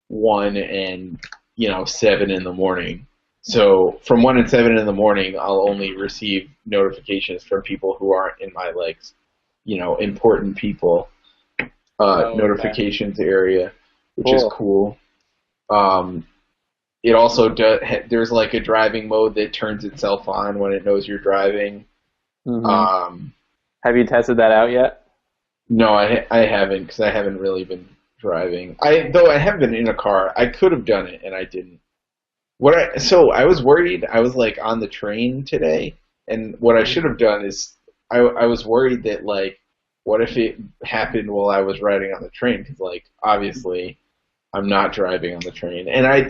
1 and 7 in the morning. So from 1 and 7 in the morning, I'll only receive notifications from people who aren't in my important people notifications area, which is cool. It also there's a driving mode that turns itself on when it knows you're driving. Mm-hmm. Have you tested that out yet? No, I haven't, because I haven't really been driving. Though I have been in a car. I could have done it and I didn't. So I was worried. I was on the train today, and what I should have done is I was worried that what if it happened while I was riding on the train? Because obviously I'm not driving on the train, and I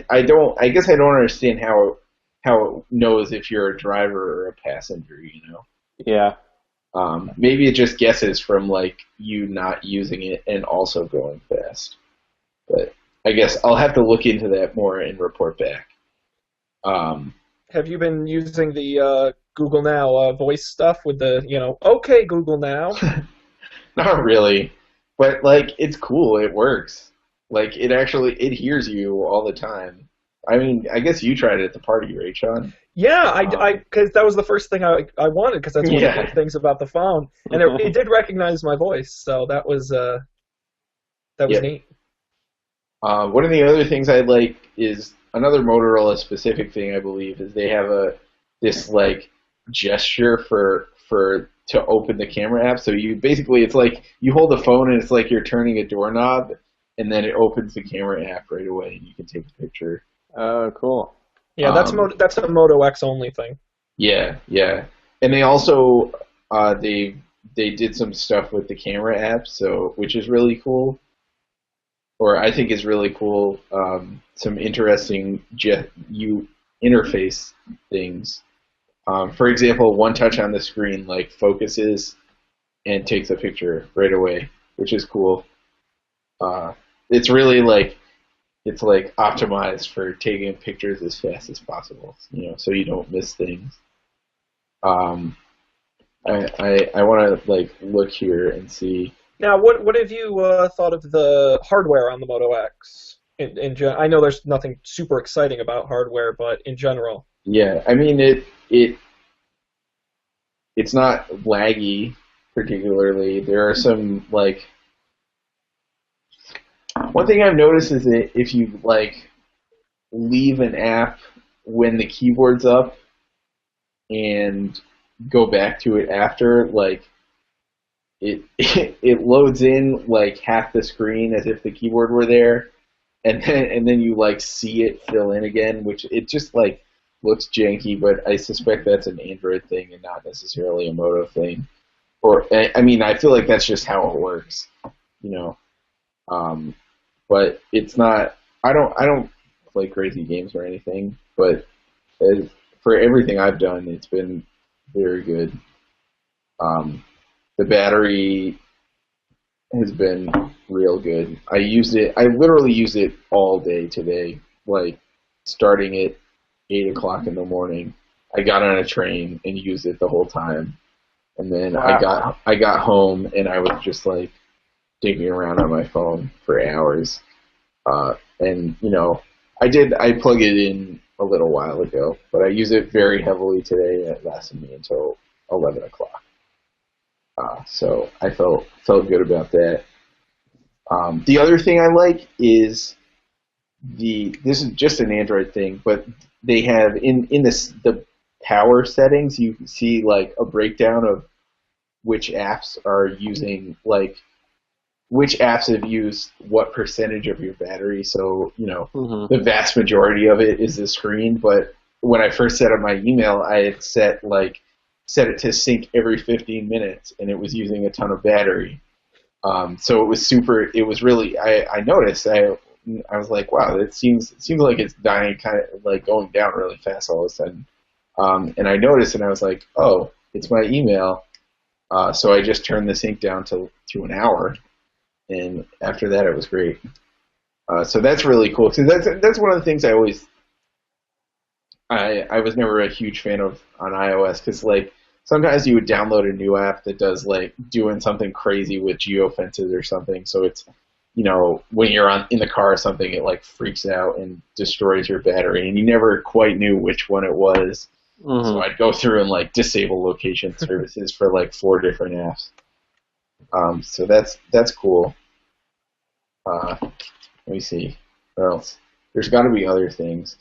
guess I don't understand how it knows if you're a driver or a passenger. Yeah. Maybe it just guesses from you not using it and also going fast. But I guess I'll have to look into that more and report back. Have you been using the Google Now voice stuff with the, okay, Google Now? Not really. But like, it's cool. It works. Like, it hears you all the time. I mean, I guess you tried it at the party, right, Sean? Yeah, because that was the first thing I wanted, because that's one of the Yeah. big things about the phone, and it did recognize my voice, so that was Yeah. neat. One of the other things I like is another Motorola specific thing. I believe is they have this like gesture for to open the camera app. So you basically it's like you hold the phone and it's like you're turning a doorknob, and then it opens the camera app right away, and you can take a picture. Oh, cool. Yeah, that's a Moto X only thing. Yeah, yeah, and they also they did some stuff with the camera app, so which is really cool. Or I think is really cool. Some interesting interface things. For example, one touch on the screen like focuses and takes a picture right away, which is cool. It's really like it's like optimized for taking pictures as fast as possible, so you don't miss things. Um, I want to like look here and see. Now, what have you thought of the hardware on the Moto X? I know there's nothing super exciting about hardware, but in general. Yeah, I mean it's not laggy particularly. There are some like one thing I've noticed is that if you like leave an app when the keyboard's up and go back to it after, like it loads in like half the screen as if the keyboard were there, and then you like see it fill in again, which it just like looks janky. But I suspect that's an Android thing and not necessarily a Moto thing. Or I mean, I feel like that's just how it works, you know. But it's not. I don't play crazy games or anything, but for everything I've done, it's been very good. The battery has been real good. I literally used it all day today, like starting at 8 o'clock in the morning. I got on a train and used it the whole time. And then Wow. I got home and I was just like digging around on my phone for hours. And I plug it in a little while ago, but I use it very heavily today, and it lasted me until 11 o'clock. So I felt good about that. The other thing I like is this is just an Android thing, but they have in the power settings, you can see like a breakdown of which apps are using which apps have used what percentage of your battery. So the vast majority of it is the screen. But when I first set up my email, I had set it to sync every 15 minutes, and it was using a ton of battery. So it was super. It was really. I noticed. I was like, wow, it seems like it's dying, kind of like going down really fast all of a sudden. And I noticed, and I was like, oh, it's my email. So I just turned the sync down to an hour, and after that, it was great. So that's really cool. So that's one of the things I was never a huge fan of on iOS, because like sometimes you would download a new app that does like doing something crazy with geofences or something. So it's when you're in the car or something, it like freaks out and destroys your battery, and you never quite knew which one it was. Mm-hmm. So I'd go through and like disable location services for like 4 different apps. So that's cool. Let me see. What else? There's got to be other things.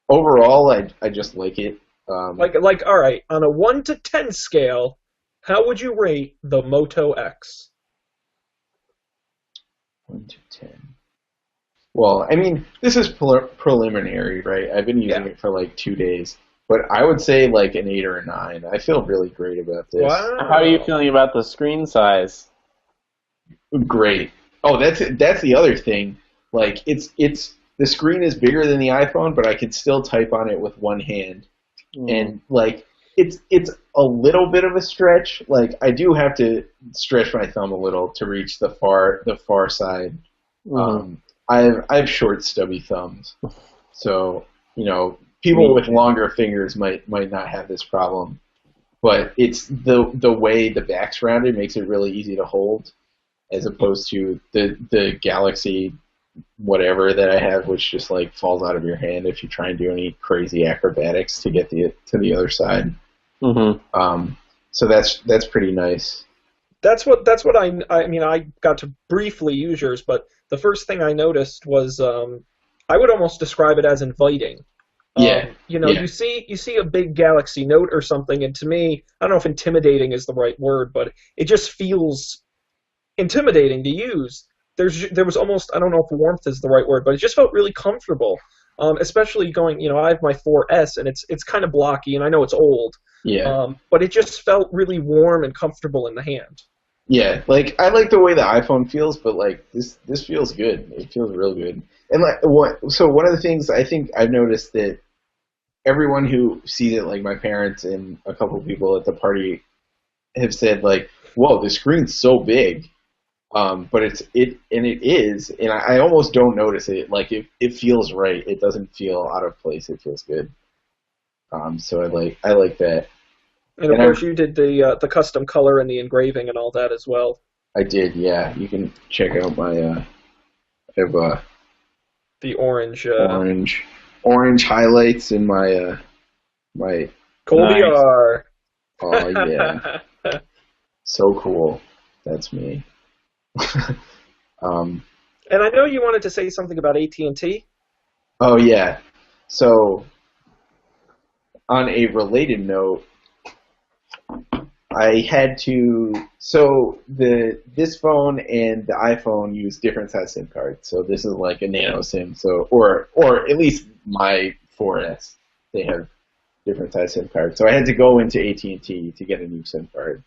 Overall, I just like it. All right, on a 1 to 10 scale, how would you rate the Moto X? 1 to 10. Well, I mean, this is preliminary, right? I've been using it for like 2 days, but I would say like an 8 or a 9. I feel really great about this. Wow. How are you feeling about the screen size? Great. Oh, that's the other thing. Like it's the screen is bigger than the iPhone, but I can still type on it with one hand. And like it's a little bit of a stretch. Like I do have to stretch my thumb a little to reach the far side. I have short, stubby thumbs, so people with longer fingers might not have this problem. but it's the way the back's rounded makes it really easy to hold, as opposed to the Galaxy whatever that I have, which just like falls out of your hand if you try and do any crazy acrobatics to get to the other side. Mm-hmm. So that's pretty nice. That's what I mean. I got to briefly use yours, but the first thing I noticed was I would almost describe it as inviting. Yeah. You see a big Galaxy Note or something, and to me, I don't know if intimidating is the right word, but it just feels intimidating to use. There was almost, I don't know if warmth is the right word, but it just felt really comfortable. Especially going, I have my 4S, and it's kind of blocky, and I know it's old. Yeah. But it just felt really warm and comfortable in the hand. Yeah, like I like the way the iPhone feels, but like this feels good. It feels real good. And so one of the things I think I've noticed that everyone who sees it, like my parents and a couple of people at the party, have said like, "Whoa, the screen's so big." But it is, and I almost don't notice it. Like it feels right. It doesn't feel out of place. It feels good. So I like that. And of course, you did the custom color and the engraving and all that as well. I did, yeah. You can check out my I have the orange orange highlights in my my Colby Nice. R. Oh yeah, so cool. That's me. And I know you wanted to say something about AT&T. Oh yeah. So on a related note, I had to. So this phone and the iPhone use different size SIM cards. So this is like a nano SIM. So or at least my 4S, they have different size SIM cards. So I had to go into AT&T to get a new SIM card.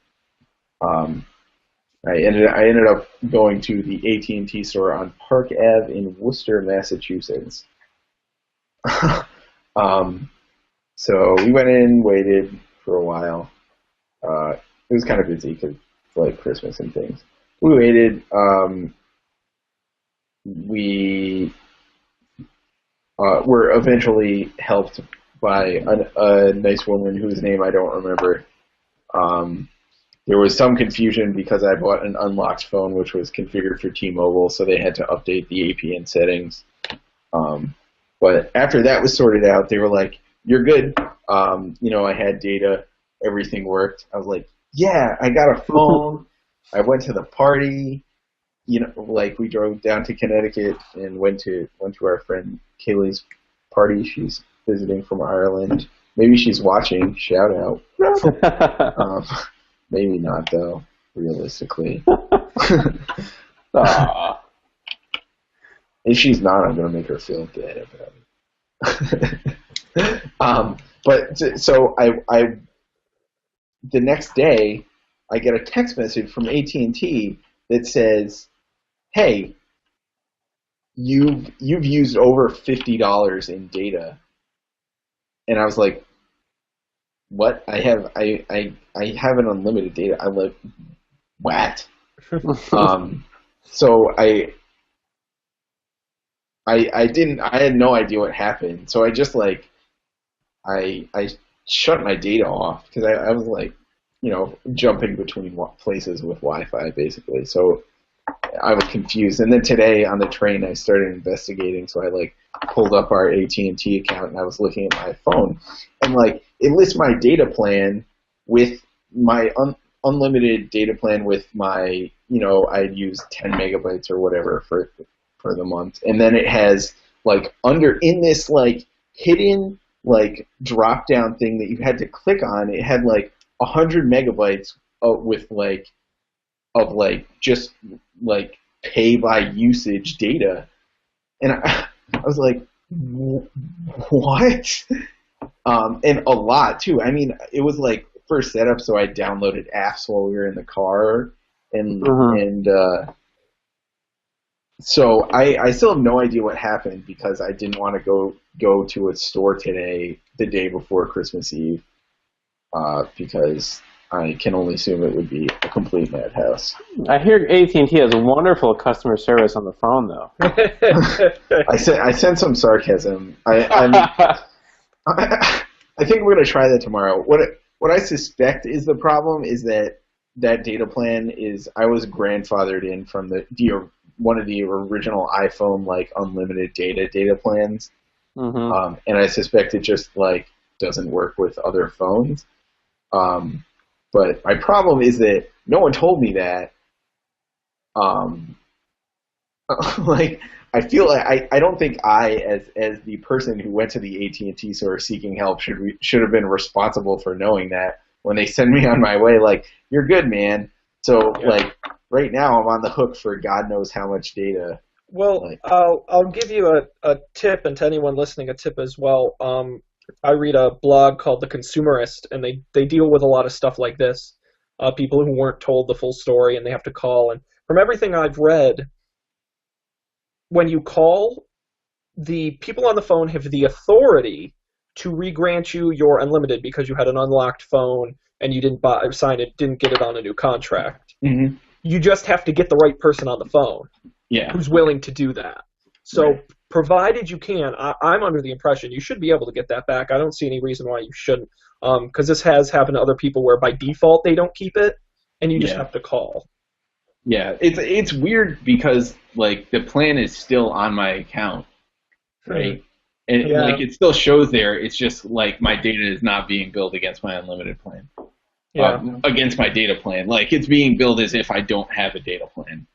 I ended up going to the AT&T store on Park Ave in Worcester, Massachusetts. So we went in, waited for a while. It was kind of busy because like Christmas and things. We waited. We were eventually helped by a nice woman whose name I don't remember. There was some confusion because I bought an unlocked phone which was configured for T-Mobile, so they had to update the APN settings. But after that was sorted out, they were like, "You're good." I had data, everything worked. I was like, "Yeah, I got a phone." I went to the party. Like we drove down to Connecticut and went to our friend Kaylee's party. She's visiting from Ireland. Maybe she's watching. Shout out. Maybe not, though, realistically. If she's not, I'm going to make her feel bad about it. But so I the next day, I get a text message from AT&T that says, "Hey, you've used over $50 in data." And I was like, "What? I have an unlimited data." I'm like, "What?" So I had no idea what happened. So I just like I shut my data off because I was like, jumping between places with Wi-Fi basically. So I was confused. And then today on the train I started investigating. So I like pulled up our AT&T account and I was looking at my phone and like it lists my data plan with my unlimited data plan with my, I'd use 10 megabytes or whatever for the month. And then it has like in this like hidden like drop down thing that you had to click on, it had like 100 megabytes with like just like pay by usage data. And I was like, what? And a lot too. I mean, it was like first setup, so I downloaded apps while we were in the car and so I still have no idea what happened because I didn't want to go to a store today, the day before Christmas Eve, because I can only assume it would be a complete madhouse. I hear AT&T has wonderful customer service on the phone, though. I sent some sarcasm. I think we're gonna try that tomorrow. What what I suspect is the problem is that data plan is I was grandfathered in from one of the original iPhone like unlimited data plans, and I suspect it just like doesn't work with other phones. But my problem is that no one told me that. Like I feel like I don't think as the person who went to the AT&T store seeking help should have been responsible for knowing that when they send me on my way. Like, you're good, man. So like right now I'm on the hook for God knows how much data. Well, like, I'll give you a tip, and to anyone listening a tip as well. I read a blog called The Consumerist, and they deal with a lot of stuff like this. People who weren't told the full story and they have to call. And from everything I've read, when you call, the people on the phone have the authority to regrant you your unlimited because you had an unlocked phone and you didn't didn't get it on a new contract. Mm-hmm. You just have to get the right person on the phone who's willing to do that. So provided you can, I'm under the impression you should be able to get that back. I don't see any reason why you shouldn't, because this has happened to other people where by default they don't keep it, and you just have to call. Yeah, it's weird because like the plan is still on my account, right? And like it still shows there. It's just like my data is not being billed against my unlimited plan. Against my data plan, like it's being billed as if I don't have a data plan.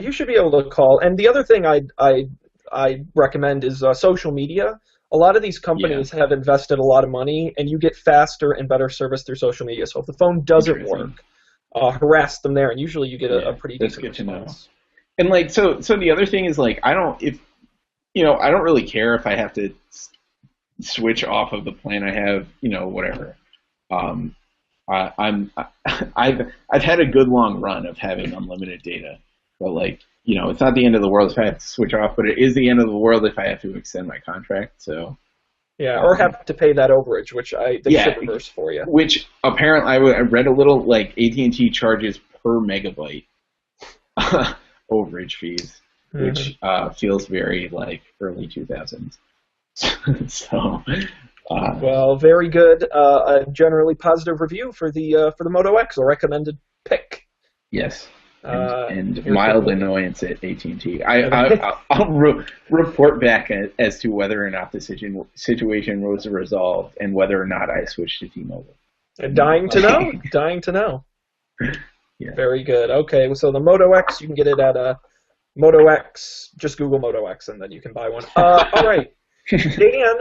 You should be able to call. And the other thing I recommend is social media. A lot of these companies have invested a lot of money, and you get faster and better service through social media. So if the phone doesn't work, harass them there, and usually you get a pretty decent response. And like so the other thing is like I don't really care if I have to switch off of the plan I have, whatever. I've had a good long run of having unlimited data, but like it's not the end of the world if I have to switch off, but it is the end of the world if I have to extend my contract. So or have to pay that overage, which they should reverse for you. Which apparently I read a little like AT&T charges per megabyte overage fees, which feels very like early 2000s. So. Well, very good. A generally positive review for the Moto X, a recommended pick. Yes, and mild annoyance at AT&T. I'll report back as to whether or not the situation was resolved and whether or not I switched to T-Mobile. Dying to know. Dying to know. Yeah. Very good. Okay, so the Moto X, you can get it at Moto X. Just Google Moto X, and then you can buy one. All right. Dan,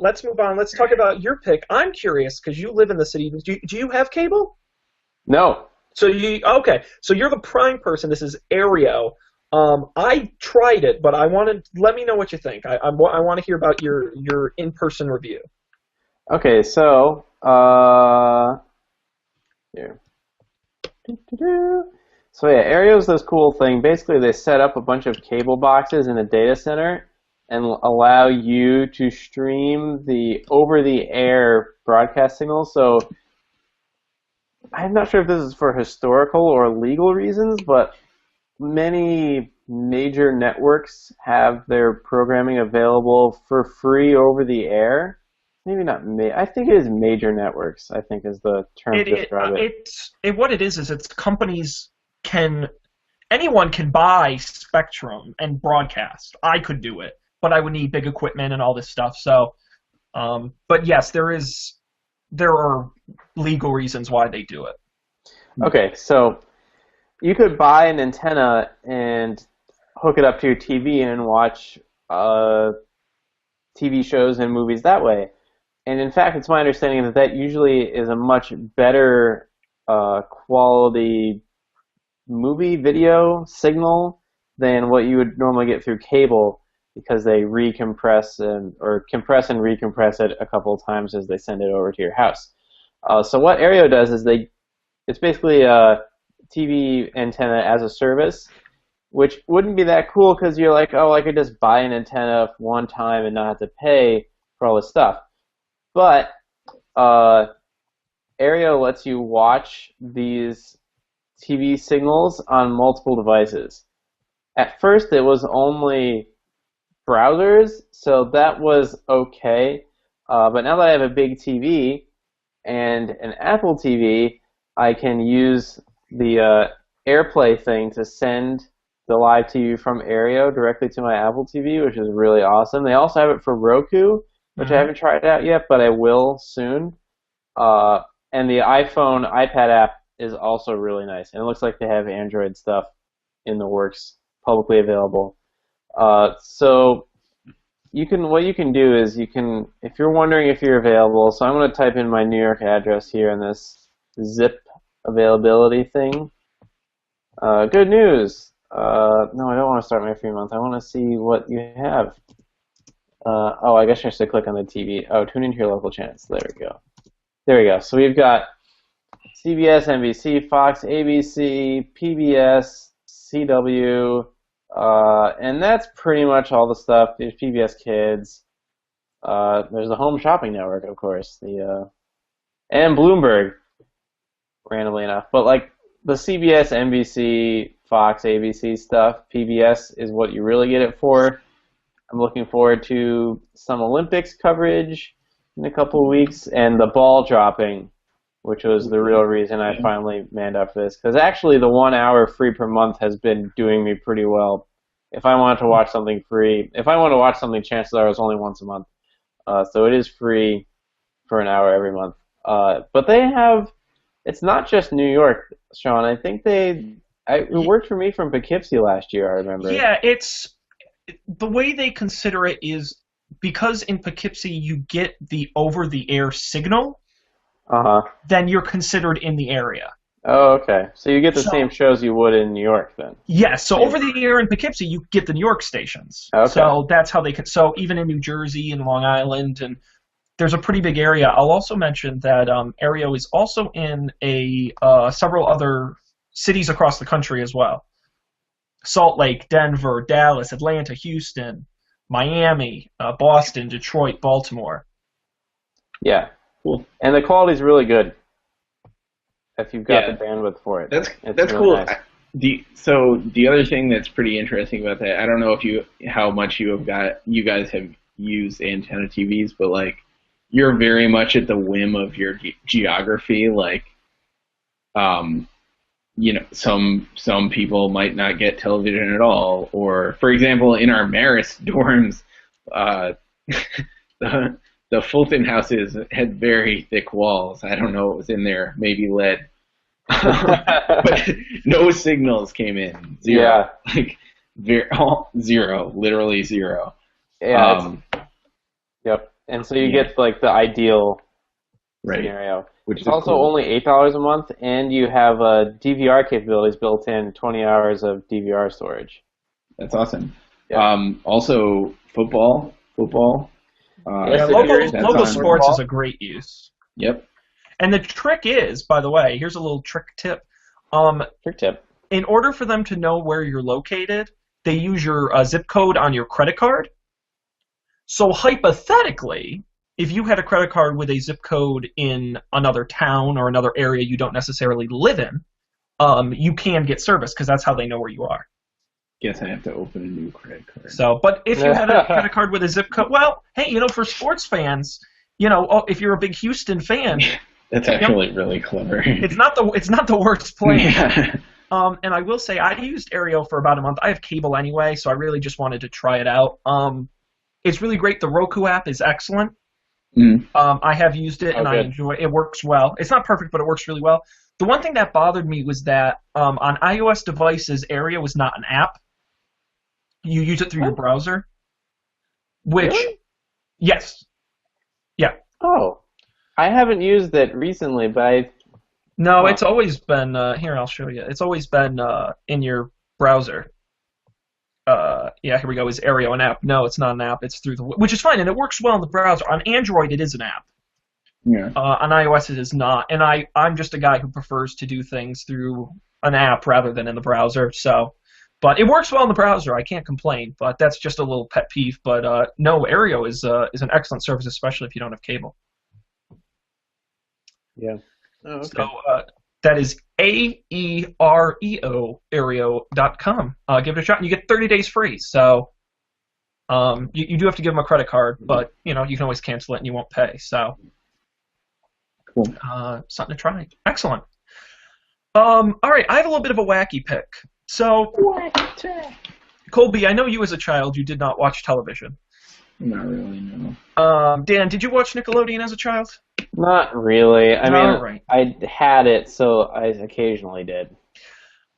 let's move on. Let's talk about your pick. I'm curious because you live in the city. Do you have cable? No. So you're the prime person. This is Aereo. I tried it, but let me know what you think. I want to hear about your in-person review. Okay, so here. So yeah, Aereo's this cool thing. Basically, they set up a bunch of cable boxes in a data center and allow you to stream the over-the-air broadcast signals. So I'm not sure if this is for historical or legal reasons, but many major networks have their programming available for free over the air. Maybe not. I think it is major networks. I think is the term to describe it. What it is it's companies anyone can buy Spectrum and broadcast. I could do it, but I would need big equipment and all this stuff. So, but yes, there are legal reasons why they do it. Okay, so you could buy an antenna and hook it up to your TV and watch TV shows and movies that way. And in fact, it's my understanding that usually is a much better quality movie video signal than what you would normally get through cable, because they compress and recompress it a couple of times as they send it over to your house. So what Aereo does is it's basically a TV antenna as a service, which wouldn't be that cool because you're like, oh, I could just buy an antenna one time and not have to pay for all this stuff. But Aereo lets you watch these TV signals on multiple devices. At first, it was only browsers, so that was okay. But now that I have a big TV and an Apple TV, I can use the AirPlay thing to send the live TV from Aereo directly to my Apple TV, which is really awesome. They also have it for Roku, which I haven't tried out yet, but I will soon. And the iPhone iPad app is also really nice, and it looks like they have Android stuff in the works, publicly available. So what you can do is if you're wondering if you're available, so I'm going to type in my New York address here in this zip availability thing. Good news. No, I don't want to start my free month. I want to see what you have. I guess I should click on the TV. Oh, tune into your local channels. There we go. There we go. So we've got CBS, NBC, Fox, ABC, PBS, CW, and that's pretty much all the stuff. There's PBS Kids. There's the Home Shopping Network, of course, and Bloomberg, randomly enough. But like the CBS, NBC, Fox, ABC stuff, PBS is what you really get it for. I'm looking forward to some Olympics coverage in a couple of weeks, and the ball dropping, which was the real reason I finally manned up for this. Because actually the 1 hour free per month has been doing me pretty well. If I wanted to watch something free, if I want to watch something, chances are it's only once a month. So it is free for an hour every month. But they have, it's not just New York, Sean. I think it worked for me from Poughkeepsie last year, I remember. Yeah, the way they consider it is because in Poughkeepsie you get the over-the-air signal, then you're considered in the area. Oh, okay. So you get the same shows you would in New York, then? Yes. So over the air in Poughkeepsie, you get the New York stations. Okay. So that's how they can. So even in New Jersey and Long Island, and there's a pretty big area. I'll also mention that Aereo is also in several other cities across the country as well. Salt Lake, Denver, Dallas, Atlanta, Houston, Miami, Boston, Detroit, Baltimore. Yeah. Cool. And the quality's really good if you've got the bandwidth for it. That's really cool. Nice. So the other thing that's pretty interesting about that, I don't know how much you guys have used antenna TVs, but like you're very much at the whim of your geography. Like, some people might not get television at all, or for example, in our Marist dorms, the Fulton houses had very thick walls. I don't know what was in there, maybe lead. But no signals came in. Zero. Yeah. Like zero, literally zero. Yeah. Yep. And so you get like the ideal scenario. Which it's also only $8 a month, and you have DVR capabilities built in, 20 hours of DVR storage. That's awesome. Yeah. Also, football. Local sports is a great use. Yep. And the trick is, by the way, here's a little trick tip. Trick tip. In order for them to know where you're located, they use your zip code on your credit card. So hypothetically, if you had a credit card with a zip code in another town or another area you don't necessarily live in, you can get service because that's how they know where you are. Guess I have to open a new credit card. So, but if you had a credit card with a zip code, well, hey, for sports fans, if you're a big Houston fan, that's actually really clever. It's not the worst plan. Yeah. And I will say I used Aereo for about a month. I have cable anyway, so I really just wanted to try it out. It's really great. The Roku app is excellent. Mm. I have used it and I enjoy it. It works well. It's not perfect, but it works really well. The one thing that bothered me was that on iOS devices, Aereo was not an app. You use it through your browser. Which, really? Yes. Yeah. Oh. I haven't used it recently, but No, it's always been, here, I'll show you. It's always been in your browser. Here we go. Is Aereo an app? No, it's not an app. It's through which is fine, and it works well in the browser. On Android, it is an app. Yeah. On iOS, it is not. And I'm just a guy who prefers to do things through an app rather than in the browser. So, but it works well in the browser. I can't complain. But that's just a little pet peeve. But no, Aereo is an excellent service, especially if you don't have cable. Yeah. Oh, okay. So that is AEREO, Aereo.com. Give it a shot, and you get 30 days free. So you do have to give them a credit card, but you can always cancel it and you won't pay. So Cool. Something to try. Excellent. All right, I have a little bit of a wacky pick. So, Colby, I know you as a child, you did not watch television. Not really, no. Dan, did you watch Nickelodeon as a child? Not really. I mean, right. I had it, so I occasionally did.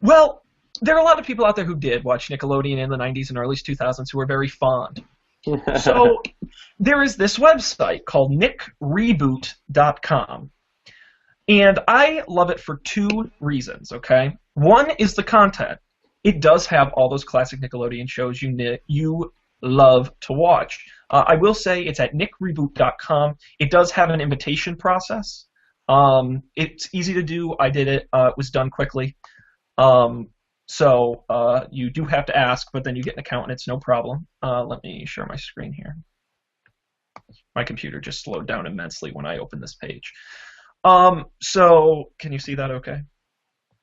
Well, there are a lot of people out there who did watch Nickelodeon in the 90s and early 2000s who were very fond. So there is this website called nickreboot.com. And I love it for two reasons, okay? One is the content. It does have all those classic Nickelodeon shows you love to watch. I will say it's at nickreboot.com. It does have an invitation process. It's easy to do. I did it. It was done quickly. So you do have to ask, but then you get an account and it's no problem. Let me share my screen here. My computer just slowed down immensely when I opened this page. So can you see that okay?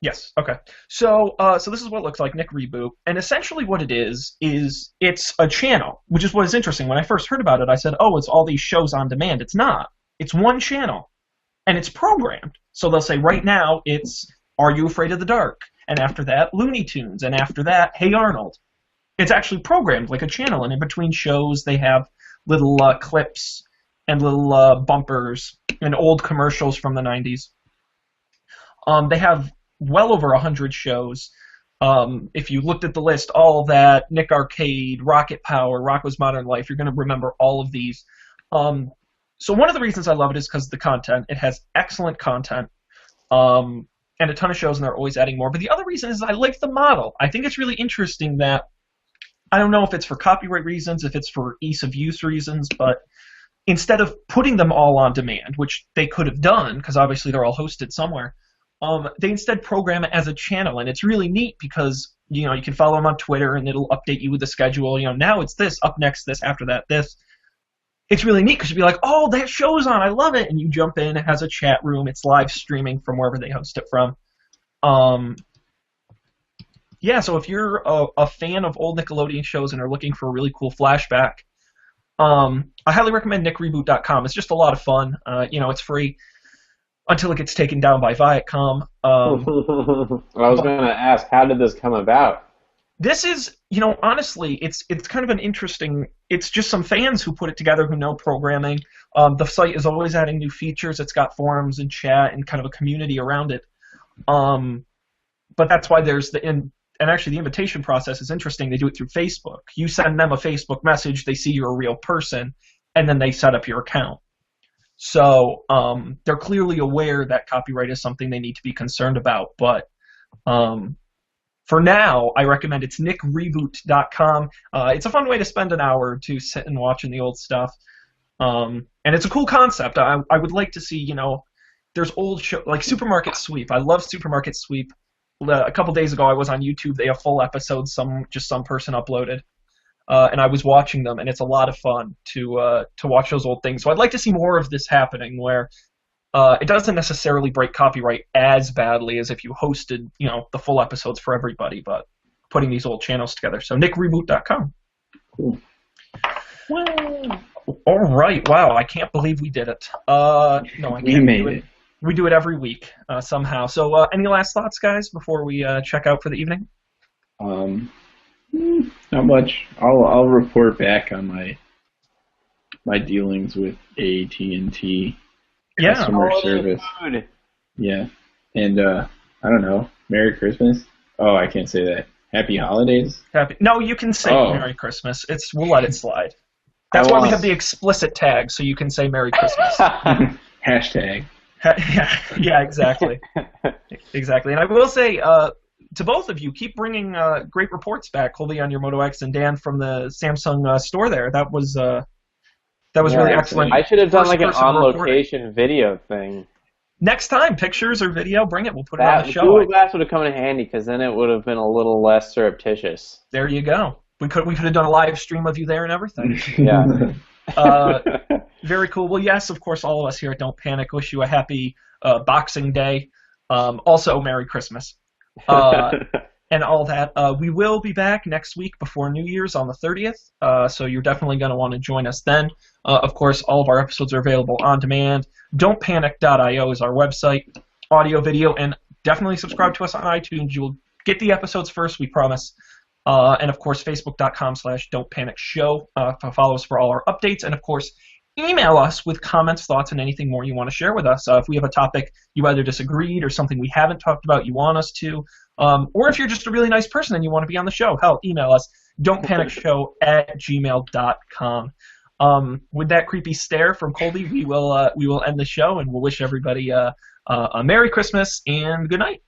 Yes, okay. So this is what it looks like, Nick Reboot. And essentially what it is it's a channel, which is what is interesting. When I first heard about it, I said, oh, it's all these shows on demand. It's not. It's one channel. And it's programmed. So they'll say right now it's Are You Afraid of the Dark? And after that, Looney Tunes. And after that, Hey Arnold. It's actually programmed like a channel. And in between shows, they have little clips and little bumpers and old commercials from the 90s. They have well over 100 shows. If you looked at the list, all that, Nick Arcade, Rocket Power, Rocko's Modern Life, you're going to remember all of these. So one of the reasons I love it is because of the content. It has excellent content and a ton of shows, and they're always adding more. But the other reason is I like the model. I think it's really interesting that, I don't know if it's for copyright reasons, if it's for ease of use reasons, but instead of putting them all on demand, which they could have done, because obviously they're all hosted somewhere, they instead program it as a channel, and it's really neat because you can follow them on Twitter, and it'll update you with the schedule. Now it's this, up next this, after that this. It's really neat because you'll be like, oh, that show's on, I love it, and you jump in, it has a chat room, it's live streaming from wherever they host it from. Yeah, so if you're a fan of old Nickelodeon shows and are looking for a really cool flashback, I highly recommend nickreboot.com. It's just a lot of fun. It's free until it gets taken down by Viacom. I was going to ask, how did this come about? This is, honestly, it's kind of an interesting. It's just some fans who put it together who know programming. The site is always adding new features. It's got forums and chat and kind of a community around it. But that's why there's and actually the invitation process is interesting. They do it through Facebook. You send them a Facebook message, they see you're a real person, and then they set up your account. So they're clearly aware that copyright is something they need to be concerned about. But for now, I recommend it's nickreboot.com. It's a fun way to spend an hour or two sitting watching the old stuff. And it's a cool concept. I would like to see, there's old shows like Supermarket Sweep. I love Supermarket Sweep. A couple days ago, I was on YouTube. They have full episodes. Some person uploaded, and I was watching them, and it's a lot of fun to watch those old things. So I'd like to see more of this happening, where it doesn't necessarily break copyright as badly as if you hosted, the full episodes for everybody, but putting these old channels together. So nickreboot.com. Cool. Wow. All right. Wow. I can't believe we did it. No, I can't. We made it. We do it every week somehow. So any last thoughts, guys, before we check out for the evening? Not much. I'll report back on my dealings with AT&T customer service. Food. Yeah, and I don't know. Merry Christmas. Oh, I can't say that. Happy holidays. No, you can say Merry Christmas. We'll let it slide. That's why we have the explicit tag, so you can say Merry Christmas. Hashtag. Yeah, exactly. Exactly. And I will say to both of you, keep bringing great reports back, Colby on your Moto X and Dan from the Samsung store there. That was really excellent. I should have done like an on-location video thing. Next time, pictures or video, bring it. We'll put it on the show. Google Glass would have come in handy because then it would have been a little less surreptitious. There you go. We could have done a live stream of you there and everything. Yeah. Very cool. Well, yes, of course, all of us here at Don't Panic wish you a happy Boxing Day. Also, Merry Christmas. and all that. We will be back next week before New Year's on the 30th, so you're definitely going to want to join us then. Of course, all of our episodes are available on demand. Don'tPanic.io is our website, audio, video, and definitely subscribe to us on iTunes. You will get the episodes first, we promise. And, of course, Facebook.com/Don'tPanicShow to follow us for all our updates. And, of course, email us with comments, thoughts, and anything more you want to share with us. If we have a topic you either disagreed or something we haven't talked about you want us to, or if you're just a really nice person and you want to be on the show, hell, email us, don'tpanicshow@gmail.com. With that creepy stare from Colby, we will end the show, and we'll wish everybody a Merry Christmas and good night.